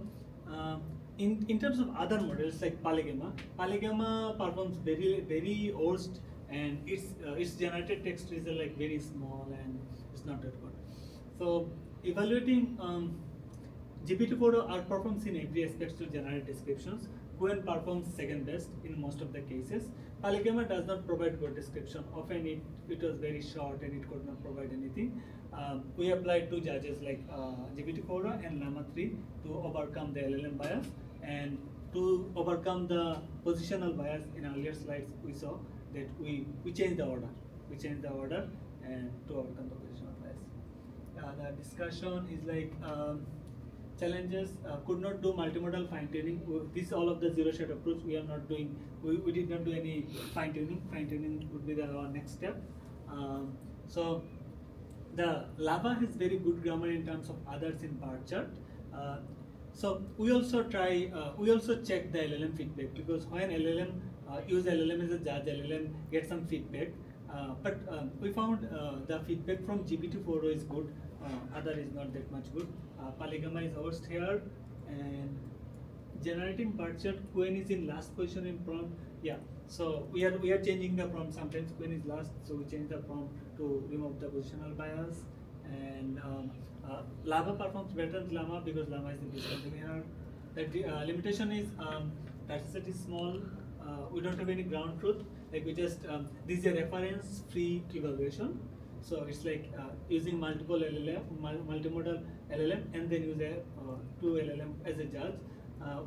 in terms of other models like Polygamma performs very worst, and its generated text is like very small and it's not that good. So, evaluating GPT-4 outperforms in every aspect to generate descriptions. Quen performs second best in most of the cases. Polygamma does not provide good description. Often it was very short and it could not provide anything. We applied two judges like GPT-4 and Llama 3 to overcome the LLM bias, and to overcome the positional bias. In earlier slides we saw that we changed the order. We changed the order and to overcome the positional bias. The discussion is like challenges, could not do multimodal fine tuning. This all of the zero shot approach we are not doing. We did not do any fine tuning. Fine tuning would be our next step. So the Lava has very good grammar in terms of others in bar chart. So we also we also check the LLM feedback, because when LLM use LLM as a judge, LLM get some feedback. But we found the feedback from GPT-4 is good, other is not that much good. Polygamma is worst here, and generating bar chart, Quen is in last position in prompt. Yeah, so we are changing the prompt. Sometimes Quen is last, so we change the prompt to remove the positional bias. And Lava performs better than Llama because Llama is the best one here. The limitation is dataset is small. We don't have any ground truth. Like we just this is a reference free evaluation. So it's like using multiple LLM, multimodal LLM, and then use a two LLM as a judge.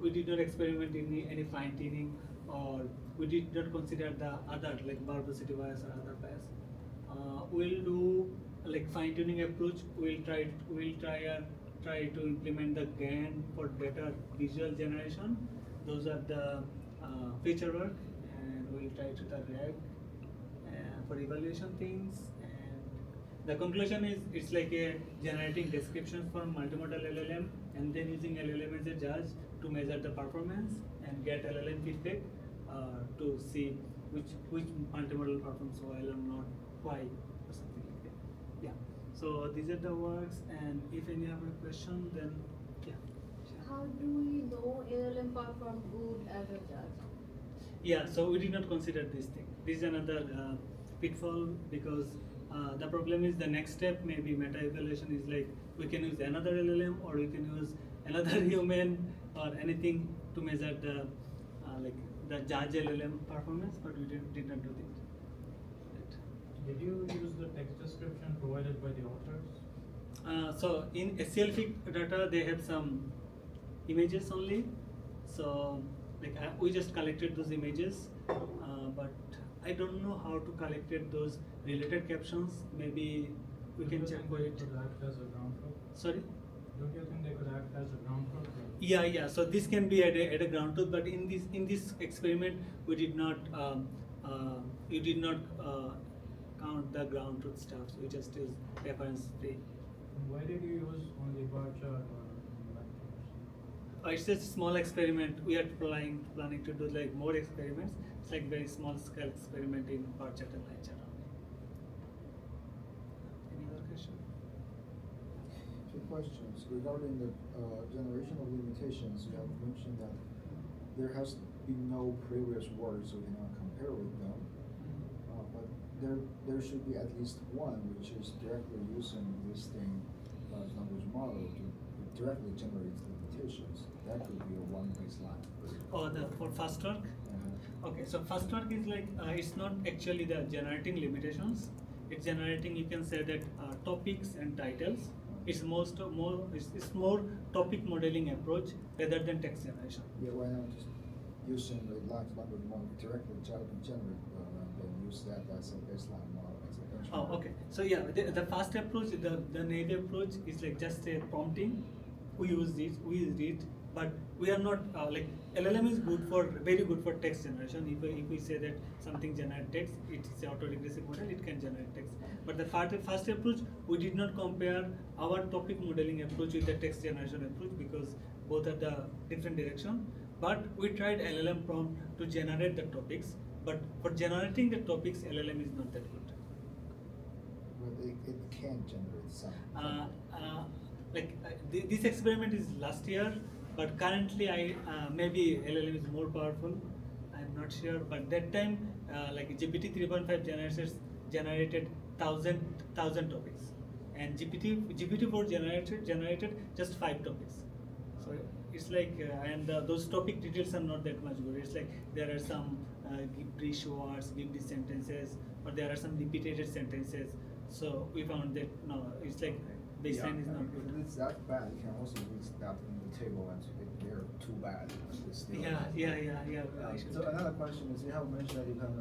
We did not experiment in any fine tuning, or we did not consider the other like verbosity bias or other bias. We'll do like fine tuning approach. We'll try to implement the GAN for better visual generation. Those are the feature work, and we'll try to the RAG for evaluation things. And the conclusion is it's like a generating descriptions from multimodal LLM, and then using LLM as a judge to measure the performance and get LLM feedback to see which multimodal performs well or not, why, or something like that. Yeah. So these are the works, and if any other question, then yeah. How do we know LLM perform good as a judge? Yeah, so we did not consider this thing. This is another pitfall, because the problem is the next step maybe meta evaluation is like we can use another LLM, or we can use another human or anything to measure the like the judge LLM performance, but we did not do that. Did you use the text description provided by the authors? So in SCLFIC data they have some images only, so like we just collected those images, but I don't know how to collect those related captions. Maybe we can check for it. Could act as a ground truth? Sorry? Don't you think they could act as a ground truth? Yeah. So this can be at a ground truth, but in this experiment we did not count the ground truth stuff. So we just use reference free. Why did you use only bar chart or It's just a small experiment. We are planning to do like more experiments. It's like very small scale experiment in bar chart and line chart only. Any other question? Two questions regarding the generation of limitations. You have mentioned that there has been no previous words, so we cannot compare with them. But there should be at least one which is directly using this thing large language model to directly generate limitations. That could be a one baseline. Oh, for fast work? Okay, so fast work is like it's not actually the generating limitations. It's generating, you can say that topics and titles. It's it's more topic modeling approach rather than text generation. Yeah, why not just using the large language model directly generate and then use that as a baseline model as a benchmark? Oh, okay. So yeah, the fast approach, the native approach is like just a prompting. We use it, but we are not like LLM is very good for text generation. If we say that something generate text, it is auto-regressive model, it can generate text. But the fast approach, we did not compare our topic modeling approach with the text generation approach, because both are the different direction. But we tried LLM prompt to generate the topics, but for generating the topics, LLM is not that good. But it can generate some. this experiment is last year, but currently maybe LLM is more powerful. I'm not sure, but that time like GPT 3.5 generated thousand topics, and GPT 4 generated just 5 topics. So it's like and those topic details are not that much good. It's like there are some give brief words, give these sentences, or there are some repeated sentences. So we found that no, it's like baseline is not good. If it's that bad, you can also use that in the table, and if they're too bad, it's still. Yeah. I should So try. another question is, you have mentioned that you can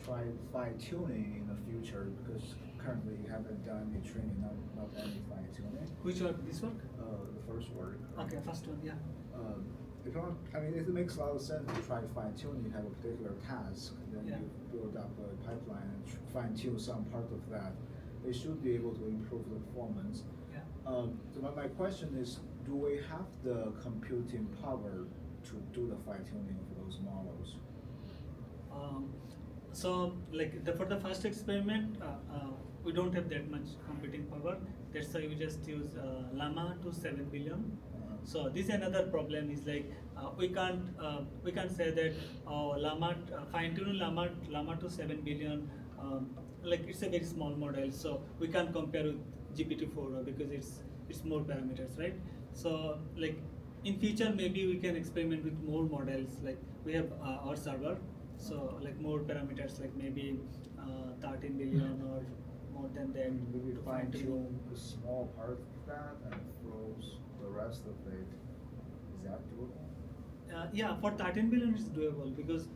try fine tuning in the future, because currently you haven't done any training, not any fine tuning. Which work? This work? The first work. Okay, first one, yeah. If you want, it makes a lot of sense to try fine tuning. You have a particular task, then Yeah. you build up a pipeline and fine tune some part of that. They should be able to improve the performance. Yeah. So my question is, do we have the computing power to do the fine tuning of those models? So for the first experiment, we don't have that much computing power. That's why we just use llama to 7 billion. So this another problem is like we can't say that llama fine tune llama to 7 billion. Like it's a very small model, so we can't compare with GPT-4 because it's more parameters, right? So like in future maybe we can experiment with more models. Like we have our server, so like more parameters, like maybe 13 billion or more than that. And maybe to fine fine-tune. tune a small part of that and froze the rest of it. Is that doable? Yeah, for 13 billion it's doable because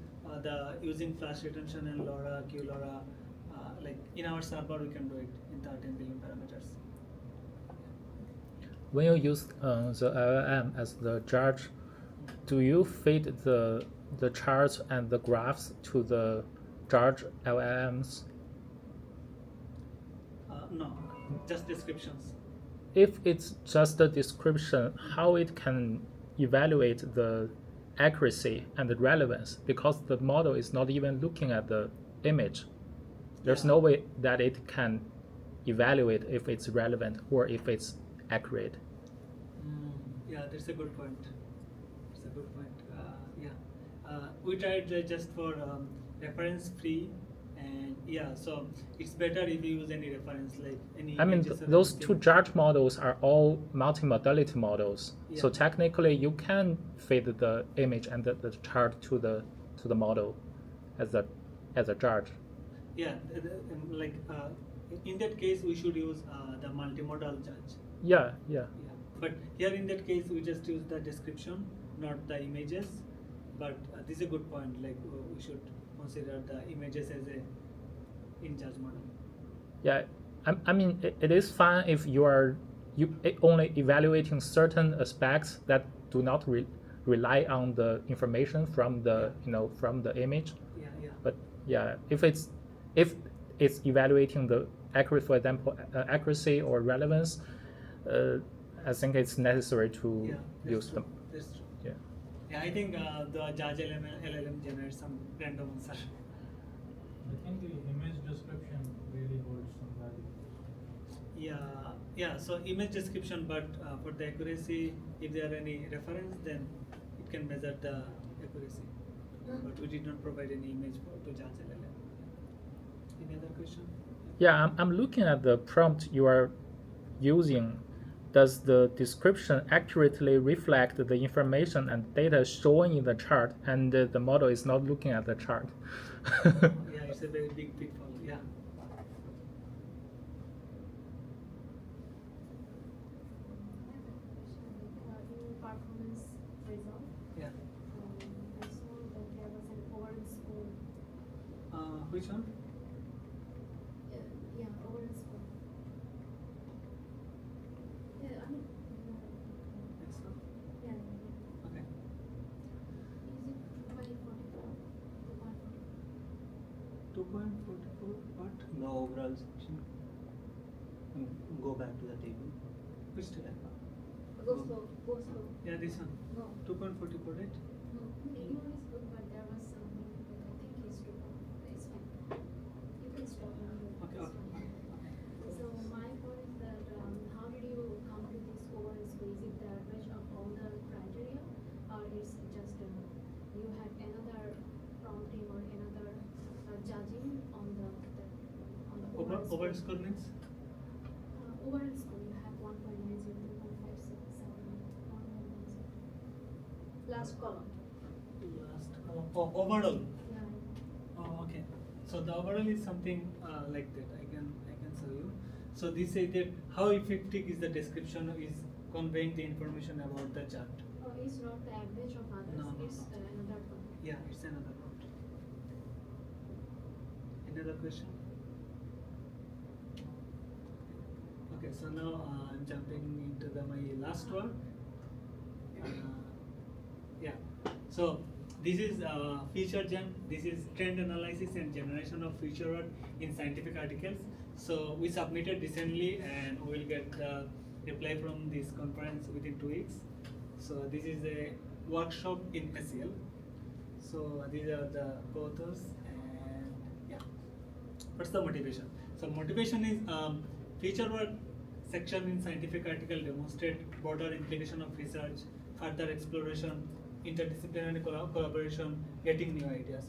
the using flash retention and LoRa, QLoRa, like in our server we can do it in 13 billion parameters. When you use the LLM as the judge, do you feed the charts and the graphs to the judge LLMs? No, just descriptions. If it's just a description, how it can evaluate the accuracy and the relevance, because the model is not even looking at the image. There's Yeah. no way that it can evaluate if it's relevant or if it's accurate. Yeah, that's a good point. That's a good point. We tried just for reference free, and yeah, so it's better if you use any reference, like any. I mean, images or those anything. two judge models are all multimodality models. So Yeah. technically, you can feed the image and the chart to the model as a judge. Yeah, in that case we should use the multimodal judge. Yeah. Yeah, but here in that case we just use the description, not the images. But this is a good point. Like we should consider the images as a in judge model. Yeah, I mean, it is fine if you are only evaluating certain aspects that do not rely on the information from the from the image. Yeah. But yeah, if it's evaluating the for example, accuracy or relevance, I think it's necessary to Yeah, use them. That's true. Yeah. Yeah, I think the judge LLM generates some random answer. I think the image description really holds some value. Yeah. So image description, but for the accuracy, if there are any reference, then it can measure the accuracy. But we did not provide any image to judge LLM. Any other question? Yeah, I'm looking at the prompt you are using. Does the description accurately reflect the information and data shown in the chart, and the model is not looking at the chart? Yeah, it's a very big pitfall. Yeah. In performance result, Yeah. I saw that there was an overall score. Which one? Yeah, overall score. Yeah, I mean, Next one. yeah. Okay. Is it 2.44? 2.44. What? No overall section. Go back to the table. Which table? Go slow, go slow. Yeah, this one. No. 2.44, right? No, ignore is good, but there was something that I think is true. It's fine. You can stop and do Okay. this one. So my point is that how did you come to this overall Overall score means? Overall score, you have 1.90, 2.56, 1.10. Last column. Last column. Oh, overall. Yeah. Oh, okay. So the overall is something like that. I can show you. So this says that how effective is the description is conveying the information about the chart. It's not the average of others, No, no, it's no. another one. Yeah, it's another one. Another question? Okay, so now I'm jumping into my last one. Yeah. So this is feature gen. This is trend analysis and generation of feature word in scientific articles. So we submitted recently, and we will get the reply from this conference within 2 weeks. So this is a workshop in SEL. So these are the co-authors, and yeah. What's the motivation? So motivation is feature word section in scientific article demonstrate broader implication of research, further exploration, interdisciplinary collaboration, getting new ideas.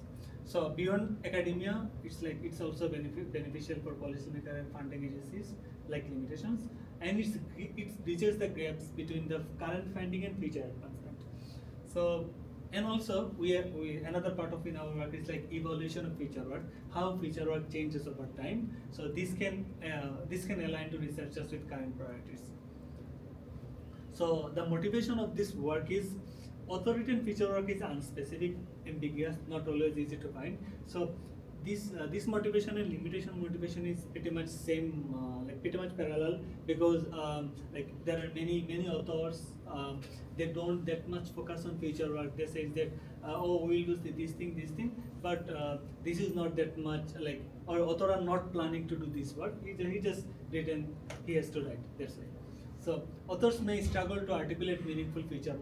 So beyond academia, it's also beneficial for policymaker and funding agencies like limitations, and it bridges the gaps between the current funding and future advancement. So and also we another part of in our work is like evaluation of feature work, how feature work changes over time. So this can align to researchers with current priorities. So the motivation of this work is authority feature work is unspecific, ambiguous, not always easy to find. So this motivation and limitation motivation is pretty much same, like pretty much parallel, because like there are many authors, they don't that much focus on feature work. They say that oh, we'll do this thing, but this is not that much like, or author are not planning to do this work. He just written, he has to write. That's why. So authors may struggle to articulate meaningful feature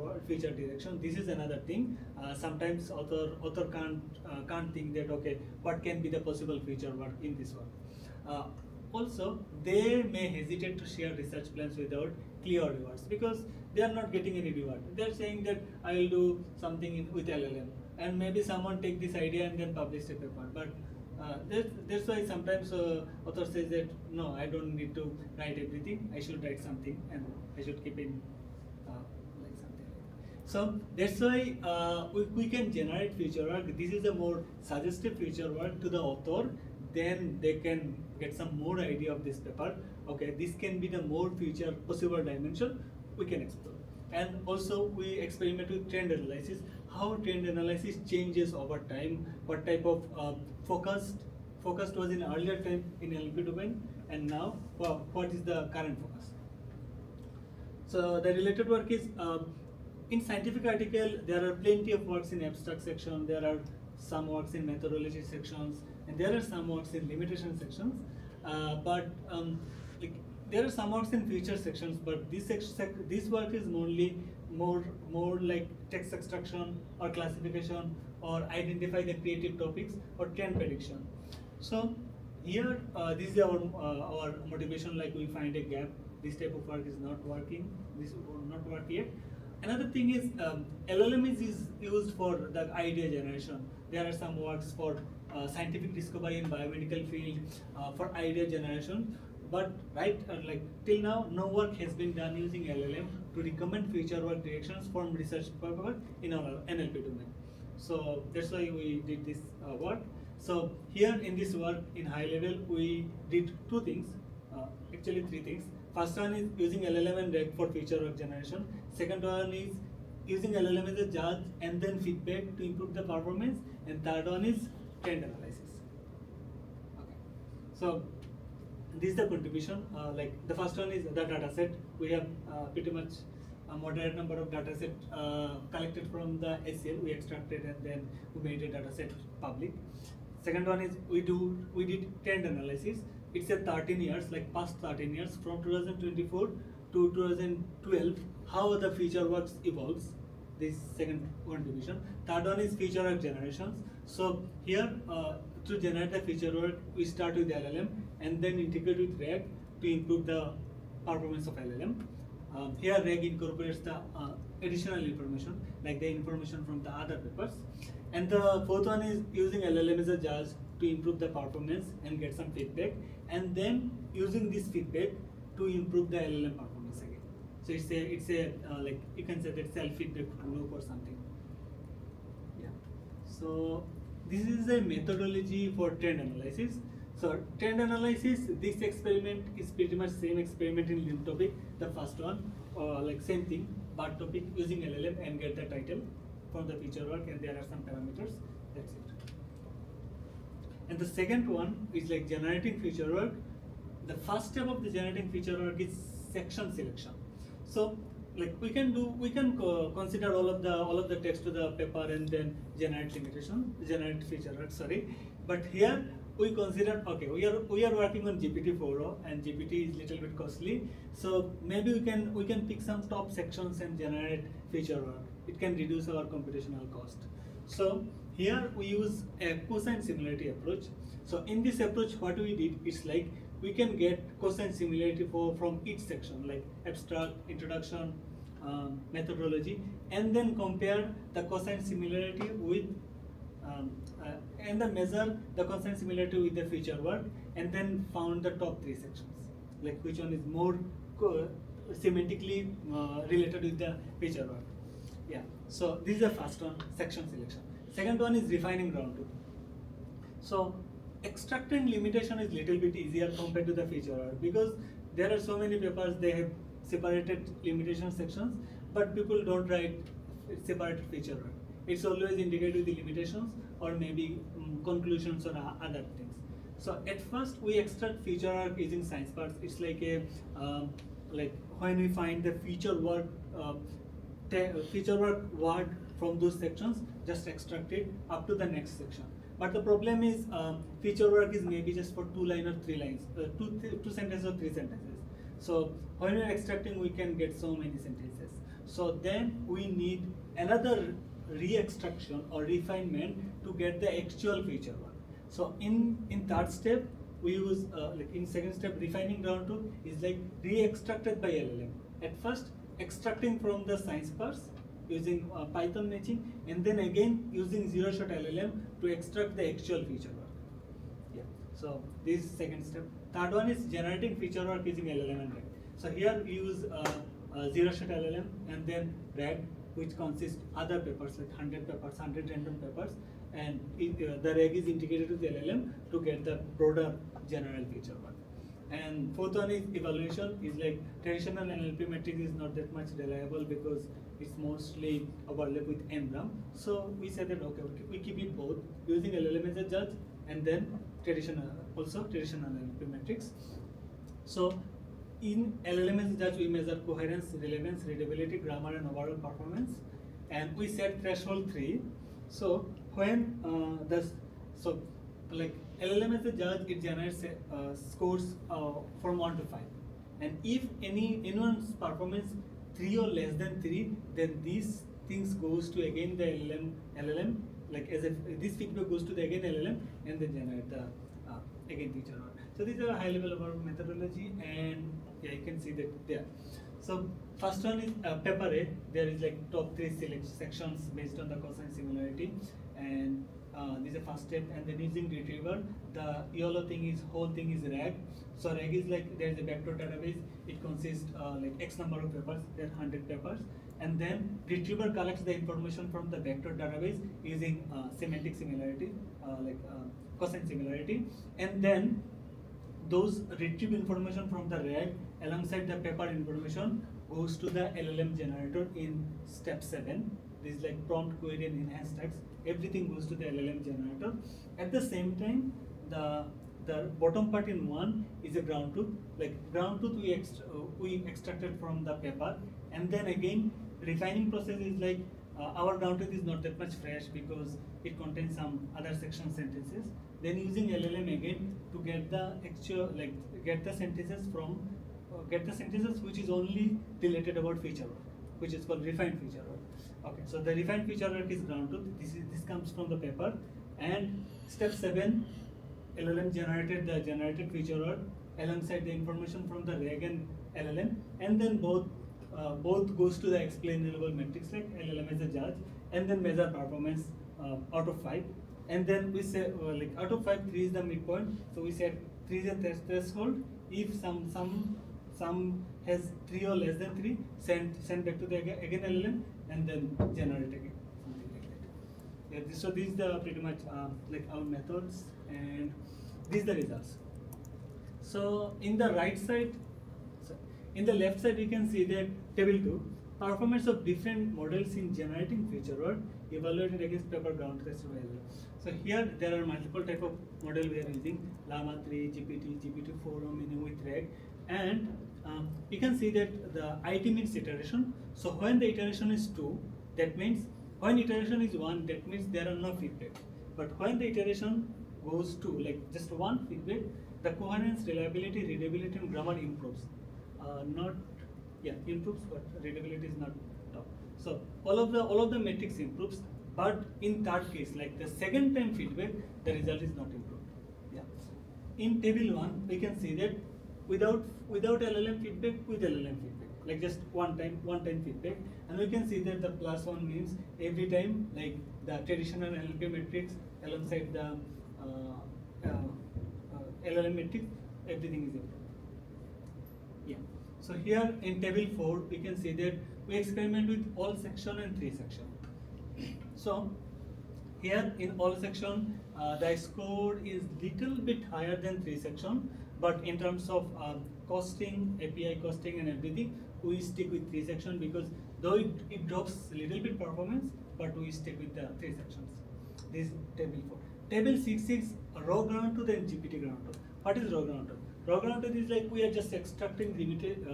direction. This is another thing. Sometimes author can't think that okay, what can be the possible feature work in this work. Also, they may hesitate to share research plans without clear rewards because they are not getting any reward. They are saying that I will do something with LLM, and maybe someone take this idea and then publish a paper. But that's why sometimes author says that no, I don't need to write everything. I should write something and I should keep in like something like that. So that's why we can generate feature work. This is a more suggestive feature work to the author. Then they can get some more idea of this paper. Okay, this can be the more future possible dimension we can explore. And also we experiment with trend analysis, how trend analysis changes over time, what type of focused was in earlier time in LP domain, and now what is the current focus. So the related work is in scientific article there are plenty of works in abstract section, there are some works in methodology sections, and there are some works in limitation sections, but like there are some works in feature sections, but this work is more like text extraction or classification or identify the creative topics or trend prediction. So here this is our motivation, like we find a gap, this type of work is not working, this will not work yet. Another thing is LLM is used for the idea generation. There are some works for scientific discovery in biomedical field, for idea generation, but like till now no work has been done using LLM to recommend future work directions from research paper in our NLP domain. So that's why we did this work. So here in this work in high level we did two things, actually three things. First one is using LLM and REG for future work generation. Second one is using LLM as a judge and then feedback to improve the performance. And third one is trend analysis. Okay. So this is the contribution. Like the first one is the data set. We have pretty much a moderate number of data set collected from the SEL. We extracted and then we made a data set public. Second one is we did trend analysis. It's a 13 years, like past 13 years from 2024 to 2012, how the feature works evolves. This second contribution. Third one is feature work generations. So here to generate the feature work, we start with LLM and then integrate with REG to improve the performance of LLM. Here REG incorporates the additional information, like the information from the other papers. And the fourth one is using LLM as a judge to improve the performance and get some feedback, and then using this feedback to improve the LLM performance again. So it's a like you can say that self-feedback loop or something. Yeah. So this is a methodology for trend analysis. So trend analysis, this experiment is pretty much same experiment in limb topic. The first one, like same thing, but topic using LLM and get the title for the feature work, and there are some parameters. That's it. And the second one is like generating feature work. The first step of the generating feature work is section selection. So like we can consider all of the text to the paper and then generate feature work. Sorry, but here we consider, okay, we are working on GPT-4o and GPT is little bit costly. So maybe we can pick some top sections and generate feature work. It can reduce our computational cost. So here we use a cosine similarity approach. So in this approach, what we did is like we can get cosine similarity from each section, like abstract, introduction, methodology, and then compare the cosine similarity with and then measure the cosine similarity with the feature work, and then found the top 3 sections, like which one is more semantically related with the feature work. Yeah. So this is the first one, section selection. Second one is refining ground truth. So extracting limitation is little bit easier compared to the feature work, because there are so many papers, they have separated limitation sections, but people don't write separated feature work. It's always indicated with the limitations or maybe conclusions or other things. So at first we extract feature work using science parts. It's like a like when we find the feature work word from those sections, just extract it up to the next section. But the problem is feature work is maybe just for 2 lines or 3 lines, 2 sentences or 3 sentences. So when we're extracting, we can get so many sentences. So then we need another re-extraction or refinement to get the actual feature work. So in third step, we use like in second step, refining ground truth is like re-extracted by LLM. At first, extracting from the science parse using Python matching, and then again using zero-shot LLM to extract the actual feature work. Yeah. So this is second step. Third one is generating feature work using LLM and RAG. So here we use zero-shot LLM and then RAG, which consists other papers like 100 papers, 100 random papers, and the RAG is integrated with the LLM to get the broader general feature work. And fourth one is evaluation. Is like traditional NLP metric is not that much reliable because it's mostly overlapped with NRAM. So we said that okay, we keep it both using LLM as a judge and then traditional NLP metrics. So in LLM as a judge, we measure coherence, relevance, readability, grammar, and overall performance, and we set threshold 3. So when like LLM as a judge, it generates scores from 1 to 5, and if anyone's performance 3 or less than 3, then these things goes to again the LLM like as if this feedback goes to the again LLM and then generate the again feature work. So these are a high level of our methodology, and yeah, you can see that there. So first one is paper A. There is like top 3 sections based on the cosine similarity, and this is the first step. And then using retriever, the yellow thing is whole thing is RAG. So RAG is like there is a vector database. It consists like X number of papers. There are 100 papers, and then retriever collects the information from the vector database using semantic similarity, cosine similarity, and then those retrieve information from the RAG alongside the paper information goes to the LLM generator in step 7. This is like prompt, query, and enhanced text. Everything goes to the LLM generator. At the same time, the bottom part in 1 is a ground truth. Like ground truth we extracted from the paper, and then again refining process is like our ground truth is not that much fresh because it contains some other section sentences. Then using LLM again to get the actual get the sentences which is only related about feature work, which is called refined feature work. Okay, so the refined feature work is ground truth. This comes from the paper, and step 7, LLM generated the generated feature work alongside the information from the RAG and LLM, and then both both goes to the explainable metrics like LLM as a judge, and then measure performance out of 5, and then we say like out of 5, 3 is the midpoint. So we said 3 is a threshold. If some has 3 or less than 3, send back to the again LLM and then generate again, something like that. Yeah, so these are pretty much like our methods, and these are the results. So in the right side, in the left side, you can see that table 2, performance of different models in generating feature word evaluated against paper ground truth value. So here there are multiple type of model we are using: Llama 3, GPT, GPT-4, Mini with RAG, and you can see that the IT means iteration. So when the iteration is 2, that means when iteration is 1, that means there are no feedback. But when the iteration goes to like just 1 feedback, the coherence, reliability, readability, and grammar improves. Improves, but readability is not top. So all of the metrics improves, but in third case, like the second time feedback, the result is not improved. Yeah. In table 1, we can see that without LLM feedback, with LLM feedback, like just one time feedback, and we can see that the +1 means every time like the traditional NLP metrics alongside the LLM metrics, everything is improved. Yeah. So here in table 4, we can see that we experiment with all section and 3 section. So here in all section, the score is little bit higher than 3 section, but in terms of costing, API costing and everything, we stick with 3 section because though it drops little bit performance, but we stick with the 3 sections. This is table 4. Table 6 is raw ground truth and GPT ground truth. What is raw ground truth? Raw ground truth is like we are just extracting limited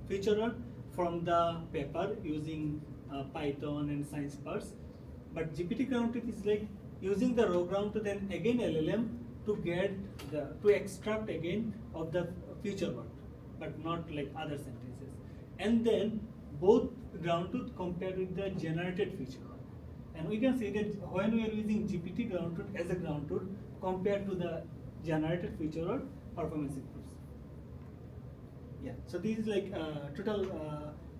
feature word from the paper using Python and science parts. But GPT ground truth is like using the raw ground truth and again LLM to get to extract again of the feature word, but not like other sentences. And then both ground truth compared with the generated feature word. And we can see that when we are using GPT ground truth as a ground truth compared to the generated feature word, performance improves. Yeah, so this is like total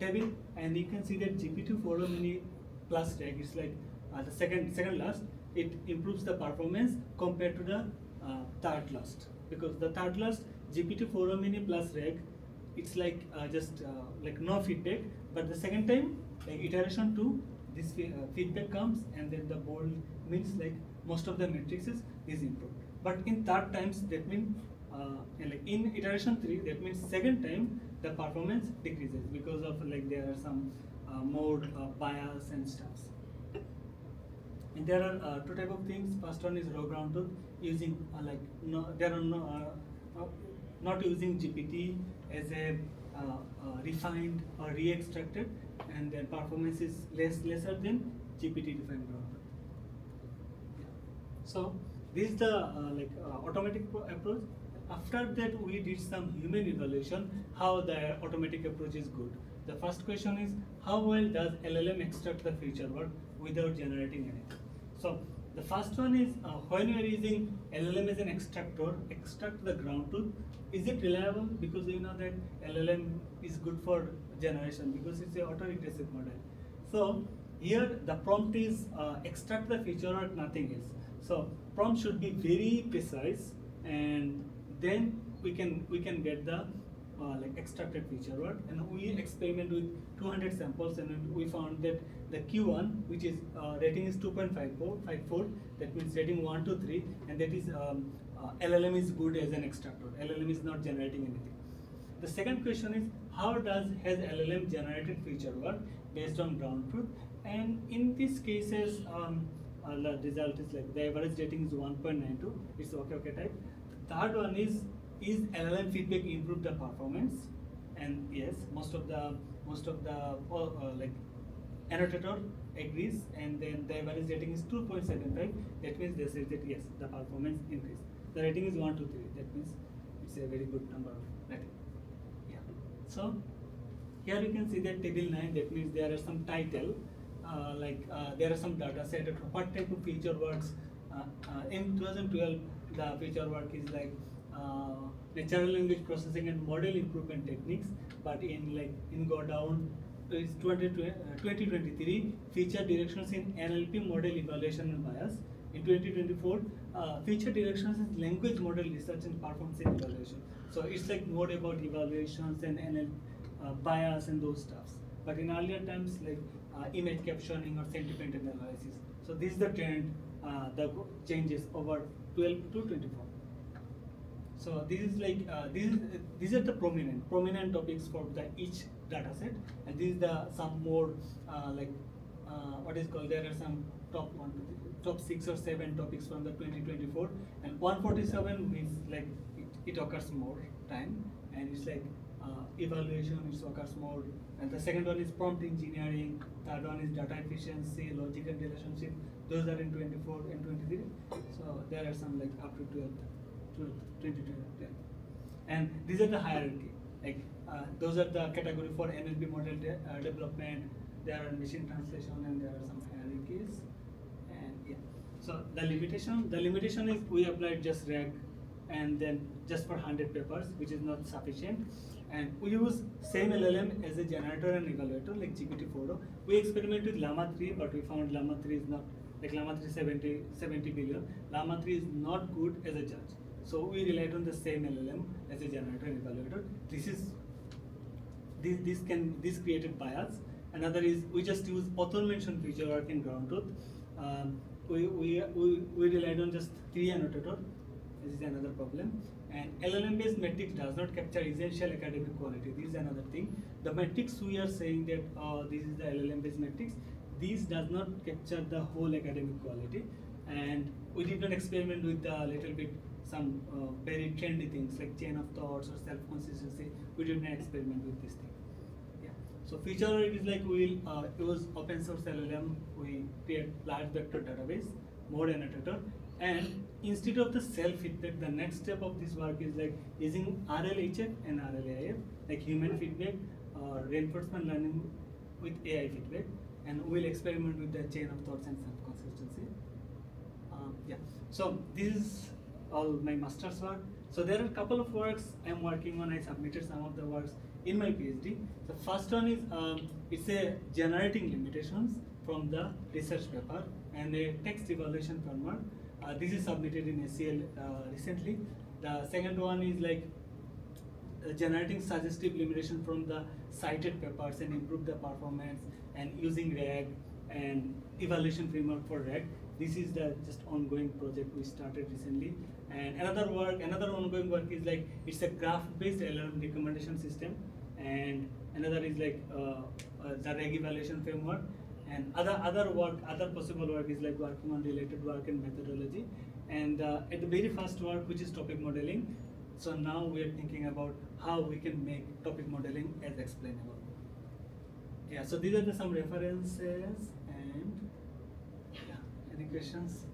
table, and you can see that GPT-4 mini plus tag is like the second last. It improves the performance compared to the third last, because the third last GPT-4 mini plus reg, it's like just like no feedback, but the second time like iteration 2, this feedback comes, and then the bold means like most of the matrices is improved. But in third times, that means like in iteration 3, that means second time the performance decreases because of like there are some mode bias and stuff. And there are 2 type of things. First one is raw ground truth, using not using GPT as a refined or re-extracted, and their performance is lesser than GPT defined ground truth. Yeah. So this is the automatic approach. After that, we did some human evaluation how the automatic approach is good. The first question is, how well does LLM extract the feature word without generating anything? So the first one is when you are using LLM as an extractor, extract the ground truth. Is it reliable? Because you know that LLM is good for generation because it's an auto-regressive model. So here the prompt is extract the feature word, nothing else. So prompt should be very precise, and then we can get the like extracted feature word. And we experiment with 200 samples, and we found that the Q1, which is rating is 2.54, that means rating 1 to 3, and that is LLM is good as an extractor. LLM is not generating anything. The second question is, how has LLM generated feature word based on ground truth? And in these cases, the result is like the average rating is 1.92. It's okay type. The third one is LLM feedback improve the performance? And yes, most of the like annotator agrees, and then the average rating is 2.75. That means they say that yes, the performance increase. The rating is 1 to 3. That means it's a very good number of rating. Yeah. So here you can see that table 9. That means there are some title, there are some data set of what type of feature words. In 2012, the feature work is like natural language processing and model improvement techniques. But in go down, is 2023 feature directions in NLP model evaluation and bias. In 2024, feature directions is language model research and performance and evaluation. So it's like more about evaluations and bias and those stuffs. But in earlier times, like image captioning or sentiment analysis. So this is the trend that changes over 12 to 24. So this is like these are the prominent topics for the each data set, and these are the some more what is called, there are some top 6 or 7 topics from the 2024, and 147 means like it occurs more time, and it's like evaluation, it occurs more, and the second one is prompt engineering, third one is data efficiency, logic and relationship. Those are in 24 and 23. So there are some like up to 12 to 22, and these are the hierarchy. Like those are the category for NLP model development. There are machine translation, and there are some hierarchies. And yeah, so the limitation is we applied just RAG, and then just for 100 papers, which is not sufficient. And we use same LLM as a generator and evaluator like GPT-4o. We experimented with Llama 3, but we found Llama 3 is not, like Llama 3 70 billion. Llama 3 is not good as a judge. So we relied on the same LLM as a generator and evaluator. This created bias. Another is we just use author mention feature work in ground truth. We relied on just 3 annotator. This is another problem. And LLM based metrics does not capture essential academic quality. This is another thing. The metrics we are saying that this is the LLM based metrics. These does not capture the whole academic quality. And we did not experiment with a little bit some very trendy things like chain of thoughts or self-consistency. We did not experiment with this thing. Yeah. So feature it is like we will use open source LLM. We create large vector database, more annotator, and instead of the self-feedback, the next step of this work is like using RLHF and RLAIF, like human feedback or reinforcement learning with AI feedback, and we'll experiment with the chain of thoughts and self-consistency. Yeah. So this is all my master's work. So there are a couple of works I'm working on. I submitted some of the works in my PhD. The first one is it's a generating limitations from the research paper and a text evaluation framework. This is submitted in ACL recently. The second one is like generating suggestive limitation from the cited papers and improve the performance and using RAG and evaluation framework for RAG. This is the just ongoing project we started recently. And another ongoing work is like it's a graph-based LLM recommendation system, and another is like the RAG evaluation framework. And other possible work is like working on related work and methodology. And at the very first work, which is topic modeling. So now we are thinking about how we can make topic modeling as explainable. Yeah, so these are some references, and yeah, any questions?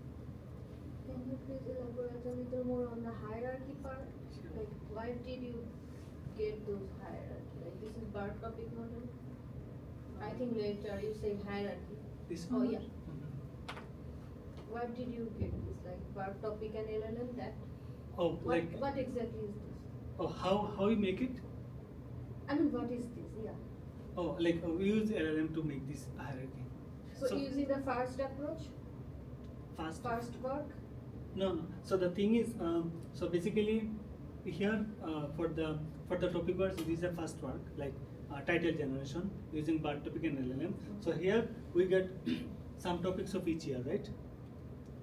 Can you please elaborate a little more on the hierarchy part? Sure. Like, why did you get those hierarchy? Like, this is bar topic model? I think later you say hierarchy. This Oh, one? yeah. Mhm. Why did you get this? Like, bar topic and LLM, that? Oh, like What exactly is this? oh, how you make it? I mean, what is this? Yeah. Oh, like we use LLM to make this hierarchy. So, using the first approach? Fast. First work? No. So the thing is, so basically, here for the topic words, this is the first work, like title generation using bar topic and LLM. So here we get some topics of each year, right?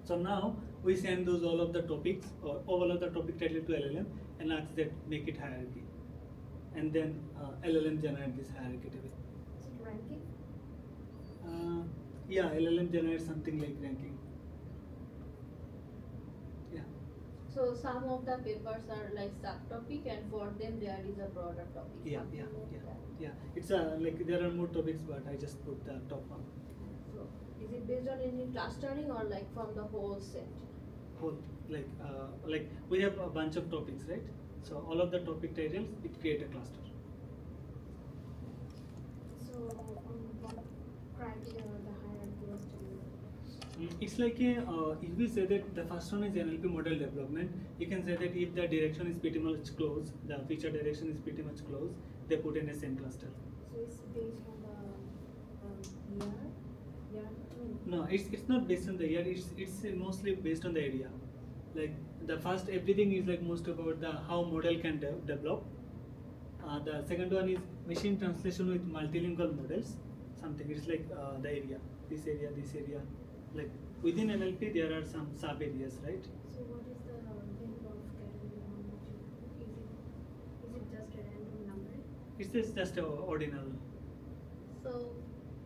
So now we send those all of the topics or all of the topic title to LLM and ask that make it hierarchy, and then LLM generate this hierarchy table. Is it ranking? Yeah, LLM generates something like ranking. Yeah. So some of the papers are like subtopic, and for them there is a broader topic. Yeah. something like that. Yeah. It's like there are more topics, but I just put the top one. So is it based on any clustering or like from the whole set? Whole like we have a bunch of topics, right? So all of the topic titles, it create a cluster. So, what criteria the hierarchy was to be? It's like if we say that the first one is NLP model development, you can say that if the direction is pretty much close, the feature direction is pretty much close, they put in a same cluster. So, it's based on the year? Year? No, it's not based on the year. It's mostly based on the area. Like the first, everything is like most about the how model can develop. The second one is machine translation with multilingual models. Something it's like the area, this area, this area. Like within NLP, there are some sub areas, right? So what is the value of category one? Is it just a random number? It's just a ordinal. So,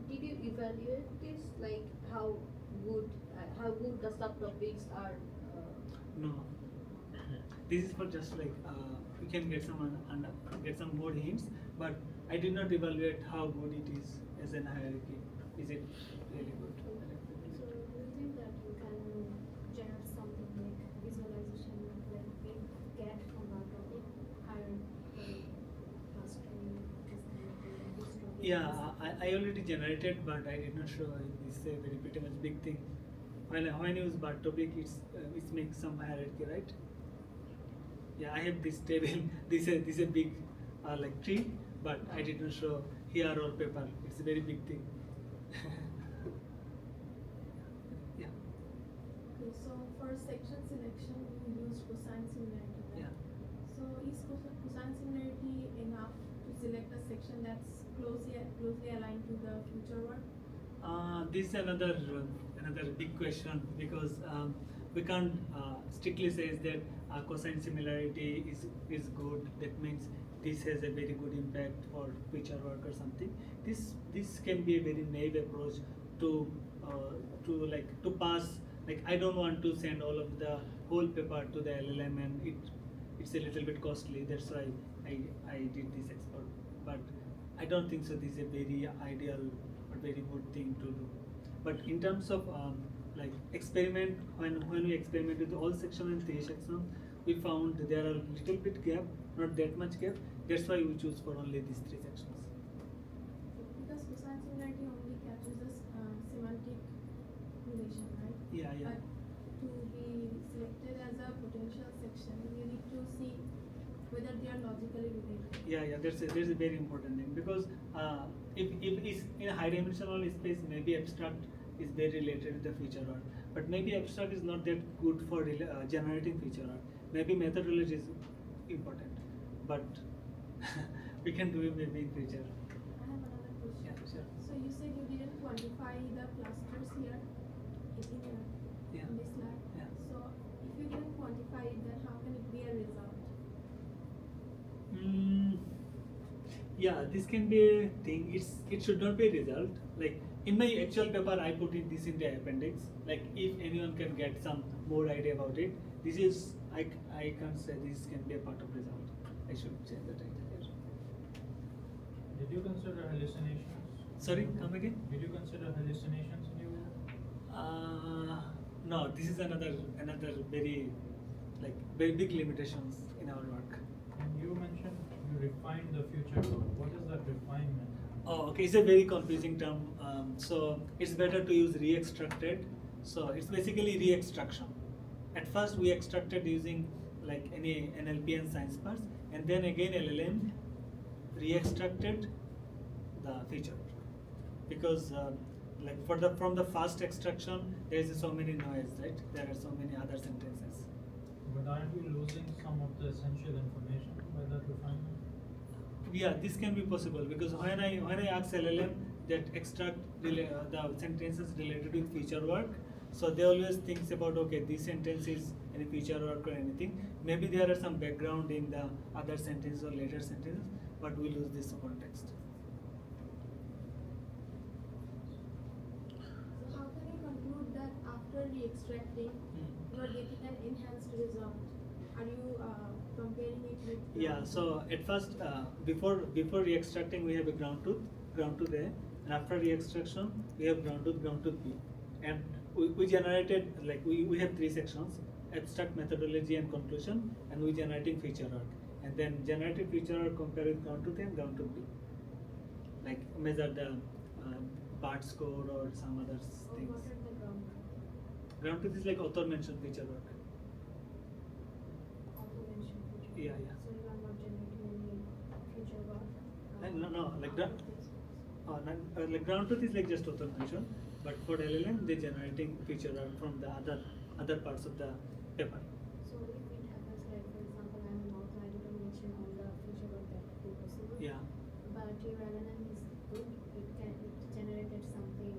did you evaluate this, like how good the subtopics are? No, this is for just like we can get some more hints, but I did not evaluate how good it is as an hierarchy. Is it really good? So do you think that you can generate something like visualization, like we get from our topic higher mastering this topic? Yeah, I already generated, but I did not show. This is a very pretty much big thing. When I use bar topic, it makes some hierarchy, right? Yeah, I have this table. This is a big like tree, but I did not show here or paper. It's a very big thing. Yeah. Okay, so for section selection, we use cosine similarity. Right? Yeah. So is cosine similarity enough to select a section that's closely aligned to the future work? This is another big question because we can't strictly say that cosine similarity is good. That means this has a very good impact for future work or something. This can be a very naive approach to pass. Like I don't want to send all of the whole paper to the LLM, and it's a little bit costly. That's why I did this expert. But I don't think so. This is a very ideal or very good thing to do. But in terms of like experiment, when we experiment with all section and three section, we found there are little bit gap, not that much gap. That's why we choose for only these three sections. Because cosine similarity only captures the semantic relation, right? Yeah, yeah. But to be selected as a potential section, you need to see whether they are logically related. Yeah, there's a very important thing because if it's in a high dimensional space, maybe abstract is very related to the feature art, but maybe abstract is not that good for generating feature art. Maybe methodology is important, but we can do it maybe in future. I have another question. Yeah, sure. So you said you didn't quantify the clusters here Yeah. in this slide. Yeah. So if you didn't quantify it, then how can it be a result? Yeah, this can be a thing. It should not be a result. Like in my actual paper, I put this in the appendix. Like if anyone can get some more idea about it, this is I can't say this can be a part of result. I should change the title here. Did you consider hallucinations? Sorry, come again. Did you consider hallucinations in your work? No, this is another very big limitations in our work. And you mentioned you refined the future work. What is that refinement? Oh, okay. It's a very confusing term. So it's better to use re-extracted. So it's basically re-extraction. At first we extracted using like any NLP and science parts, and then again LLM re-extracted the feature because like from the first extraction there is so many noise, right? There are so many other sentences. But aren't we losing some of the essential information by that refinement? Yeah, this can be possible because when I ask LLM that extract the sentences related with feature work, so they always thinks about okay, this sentence is any feature work or anything. Maybe there are some background in the other sentences or later sentences, but we lose this context. So how can you conclude that after re-extracting, you are getting an enhanced result? Are you comparing it with? Yeah. So at first, before re-extracting, we have a ground truth A, and after re-extraction, we have ground truth B, and we generated like we have three sections: abstract, methodology, and conclusion, and we generating feature arc, and then generated feature arc compare with ground truth A and ground truth B, like measure the part score or some other Or things. what are the ground? Ground truth is like author mentioned feature arc. Auto mention future. Yeah, yeah. So you are not generating any future work. No, like that. like ground truth is like just author mention, but for LLM they generating feature art from the other parts of the paper. So if it happens, like for example, I'm an author, I didn't mention all the feature work that could be possible. Yeah. But your LLM is good. It generated something,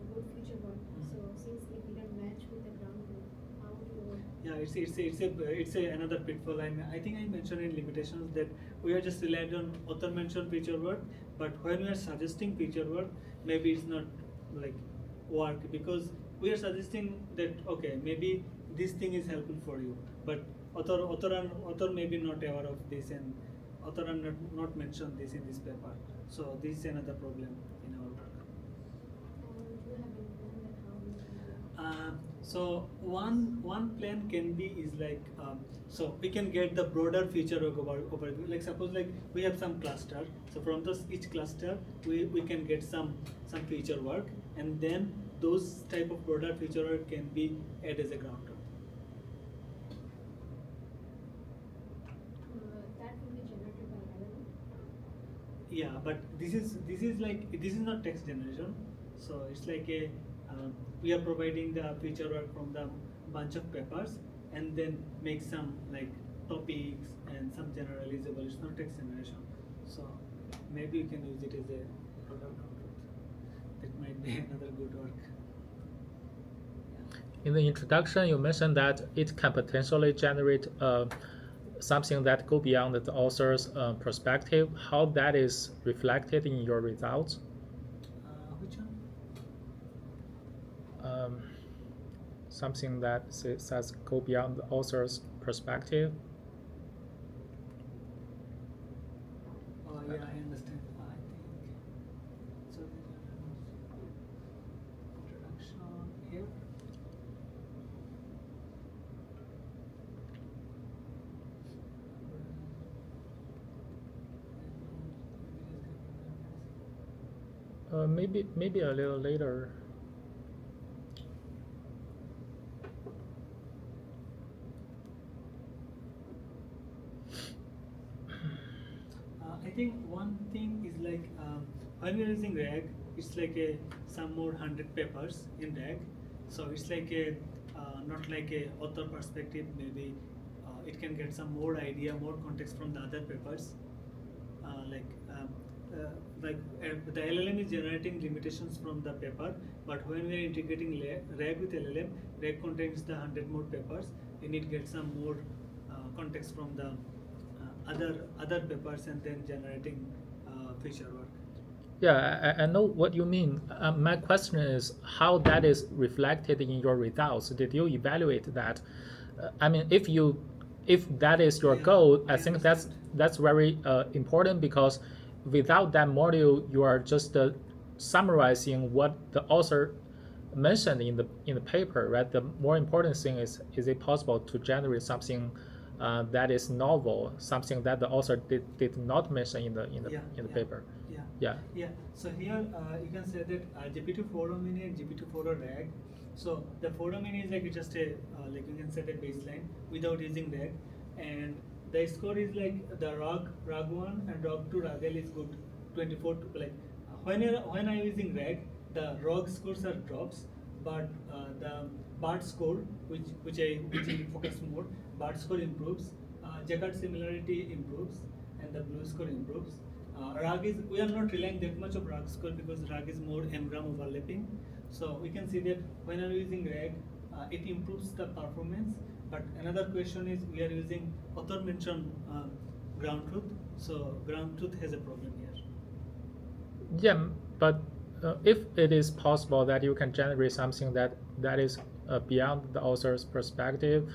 a good feature work. So since it didn't match with the ground truth, how do you? Yeah, it's a another pitfall. I think I mentioned in limitations that we are just relied on author mentioned feature work, but when we are suggesting feature work, maybe it's not like work, because we are suggesting that okay, maybe this thing is helpful for you, but author may be not aware of this, and author are not mentioned this in this paper. So this is another problem in our work. Or do you have any plan that how you can do? So one plan can be is like so we can get the broader feature overview. Like suppose like we have some cluster. So from this each cluster we can get some feature work, and then those type of broader feature work can be added as a ground truth. That will be generated by LLM. Yeah, but this is not text generation. So it's like a we are providing the feature work from the bunch of papers, and then make some like topics and some generalizable. It's not text generation. So maybe you can use it as a product ground truth. That might be another good work. In the introduction, you mentioned that it can potentially generate something that go beyond the author's perspective. How that is reflected in your results? Which one? Something that says go beyond the author's perspective. Oh yeah, I understand. I think so. Introduction here. Maybe a little later. I think one thing is like when we are using RAG, it's like some more 100 papers in RAG, so it's like a not like a author perspective. Maybe it can get some more idea, more context from the other papers. The LLM is generating limitations from the paper, but when we are integrating RAG with LLM, RAG contains the 100 more papers. We need to get some more context from the other papers, and then generating feature work. Yeah, I know what you mean. My question is how that is reflected in your results. Did you evaluate that? I mean, if that is your goal, I think that's very important, because without that module, you are just summarizing what the author mentioned in the paper, right? The more important thing is it possible to generate something that is novel, something that the author did not mention in the paper. Yeah. So here you can say that GPT-4o mini and GPT-4o RAG. So the 4o mini is like just a like you can set a baseline without using RAG, and the score is like the RAG 1 and RAG 2 RAGL is good 24 to, like when I'm using RAG, the RAG scores are drops, but the BART score, which I focus more, BART score improves, Jagged similarity improves, and the blue score improves. RAG is, we are not relying that much of RAG score because RAG is more n-gram overlapping. So we can see that when I'm using RAG, it improves the performance. But another question is we are using author mentioned ground truth. So ground truth has a problem here. Yeah, but if it is possible that you can generate something that is beyond the author's perspective,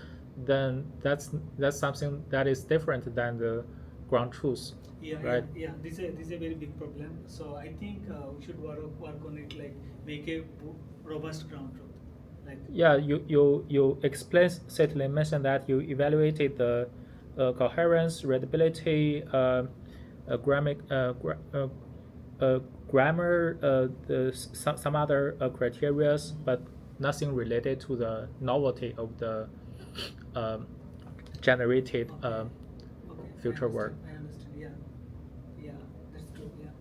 then that's something that is different than the ground truth. Yeah, right? Yeah. This is a very big problem. So I think we should work on it, like make a robust ground truth. Like yeah, you explicitly mentioned that you evaluated the coherence, readability, grammar, some other criteria, but nothing related to the novelty of the generated future work. I understand. Yeah, that's true. Yeah.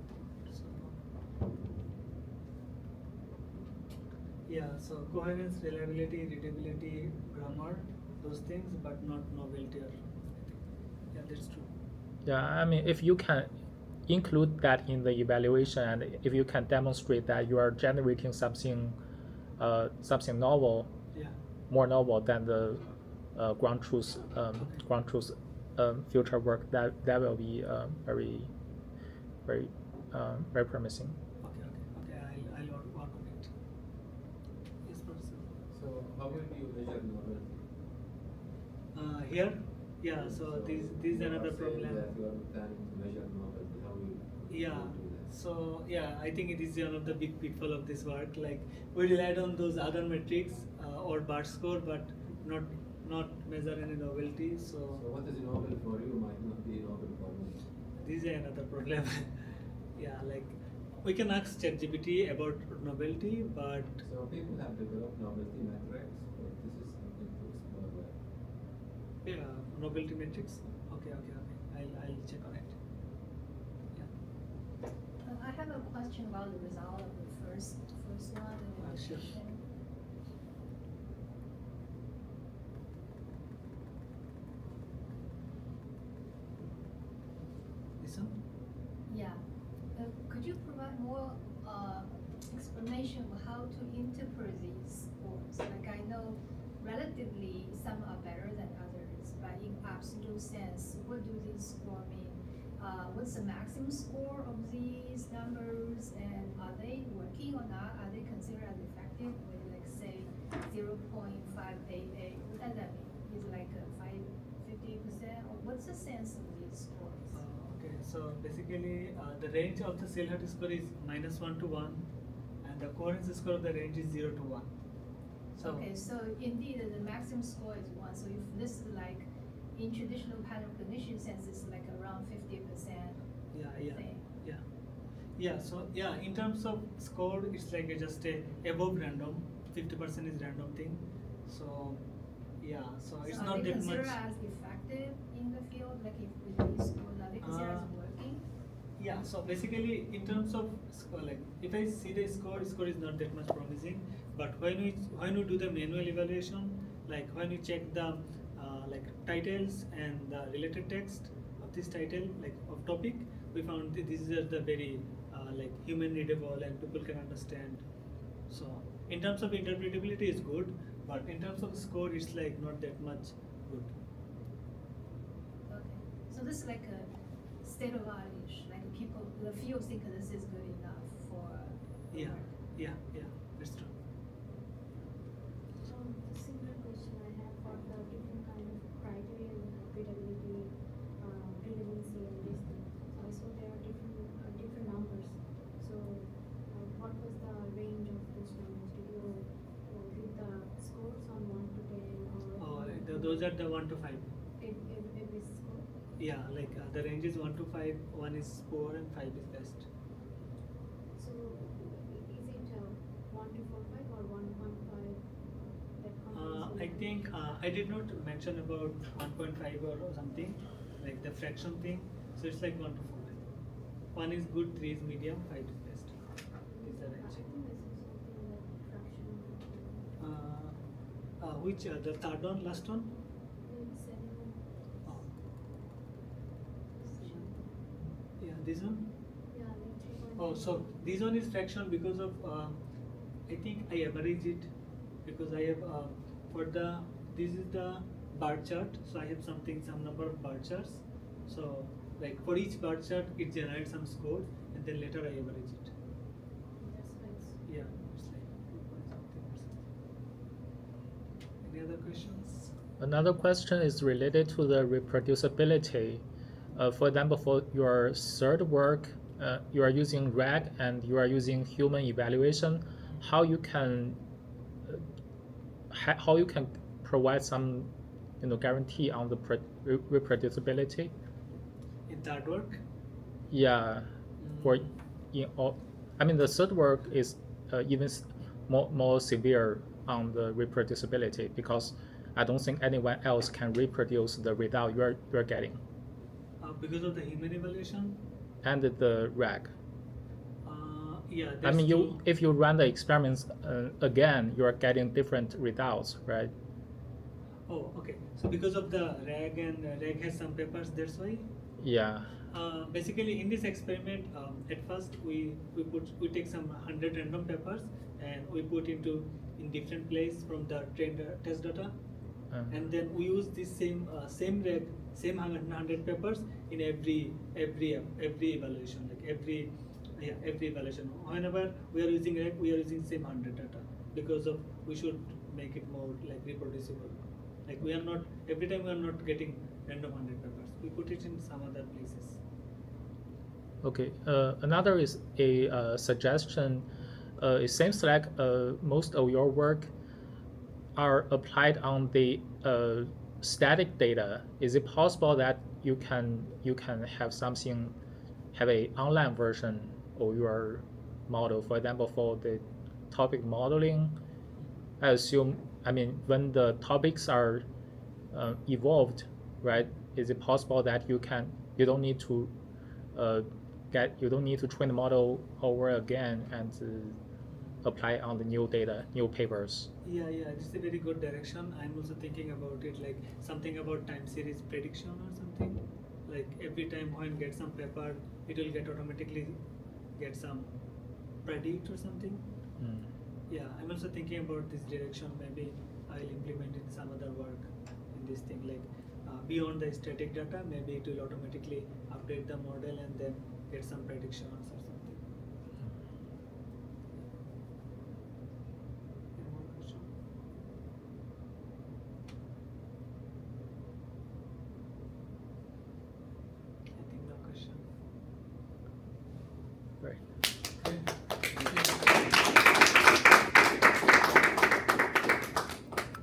So Yeah, so coherence, reliability, readability, grammar, those things, but not novelty or anything. Yeah, that's true. Yeah, I mean, if you can include that in the evaluation, and if you can demonstrate that you are generating something, something novel, Yeah. more novel than the ground truth future work, that will be very, very, very promising. Okay. I'll work on it. Yes, professor. So how will you measure novelty? Here, yeah. So this is you another are saying problem. that you are planning to measure novelty. How will Yeah. you do that? So yeah, I think it is one of the big pitfall of this work. Like we relied on those other metrics or bar score, but not measure any novelty. So So what is novel for you might not be novel for me. this is another problem. Yeah, like we can ask ChatGPT about novelty, but So people have developed novelty metrics, but this is something to explore well. yeah, novelty metrics. Okay. I'll check on it. Yeah. I have a question about the result of the first one, the Sure. evaluation. This one. Yeah. Could you provide more explanation of how to interpret these scores? Like I know relatively some are better than others, but in absolute sense, what do these scores mean? What's the maximum score of these numbers, and are they working or not? Are they considered as effective? With like say 0.588, what does that mean? Is it like 50%, or what's the sense of these scores? Okay, so basically the range of the Selhut score is -1 to 1, and the coherence score of the range is 0 to 1. So Okay, so indeed the maximum score is 1. So if this is like in traditional pattern recognition sense, it's like around 50%. yeah. thing. So yeah, in terms of score, it's like just a above random. 50% is random thing. So yeah, so it's So are not they that considered much. as effective in the field? Like if with these scores, are they considered as working? Yeah, so basically in terms of score, like if I see the score is not that much promising. But when we do the manual evaluation, like when we check the like titles and the related text of this title, like of topic, we found that these are the very like human readable and people can understand. So in terms of interpretability, it's good, but in terms of score, it's like not that much good. Okay. So this is like a state of art-ish. Like people, the field think this is good enough for the Yeah, work. that's true. The similar question I have for the different kind of criteria, like readability, relevancy, and this thing. So I saw there are different numbers. So what was the range of those numbers? Did you give the scores on 1 to 10 or Those are the 1 to 5. every score? Yeah, like the range is 1 to 5. 1 is poor and 5 is best. So is it 1 to 4, 5 or 1.5 that comes? I think I did not mention about 1.5 or something, like the fraction thing. So it's like 1 to 4. 1 is good, 3 is medium, 5 is best. Is the I range. think this is something like fraction. Which the third one, last one? Oh. Yeah, this one. Yeah, like 3.5. Oh, so this one is fraction because of I think I average it because I have for the this is the bar chart, so I have some number of bar charts. So like for each bar chart, it generates some score, and then later I average it. That's why it's Yeah, it's like 2 point something or something. Any other questions? Another question is related to the reproducibility. For example, for your third work, you are using RAG and you are using human evaluation. How you can provide some guarantee on the reproducibility? In that work? Yeah, for in all, I mean the third work is even more severe on the reproducibility because I don't think anyone else can reproduce the result you're getting. Because of the human evaluation? And the RAG. Yeah, I that's mean, true. if you run the experiments again, you are getting different results, right? Oh, okay. So because of the RAG and RAG has some papers, that's why. Yeah. Basically, in this experiment, at first we take some 100 random papers and we put in different place from the trained test data, and then we use this same RAG, same 100 papers in every evaluation, like every evaluation. Whenever we are using RAG, we are using same 100 data because of we should make it more like reproducible. Like we are not every time we are not getting random 100 papers. We put it in some other places. Okay. Another is a suggestion. It seems like most of your work are applied on the static data. Is it possible that you can have a online version of your model, for example, for the topic modeling? I assume, I mean, when the topics are evolved, right? Is it possible that you don't need to uh, you don't need to train the model over again and apply on the new data, new papers? Yeah, yeah, it's a very good direction. I'm also thinking about it, like something about time series prediction or something. Like every time when get some paper, it will get automatically get some predict or something. Mm. Yeah, I'm also thinking about this direction. Maybe I'll implement in some other work in this thing. Like beyond the static data, maybe it will automatically update the model and then get some predictions or something. Any more question? I think no question. Right. Okay.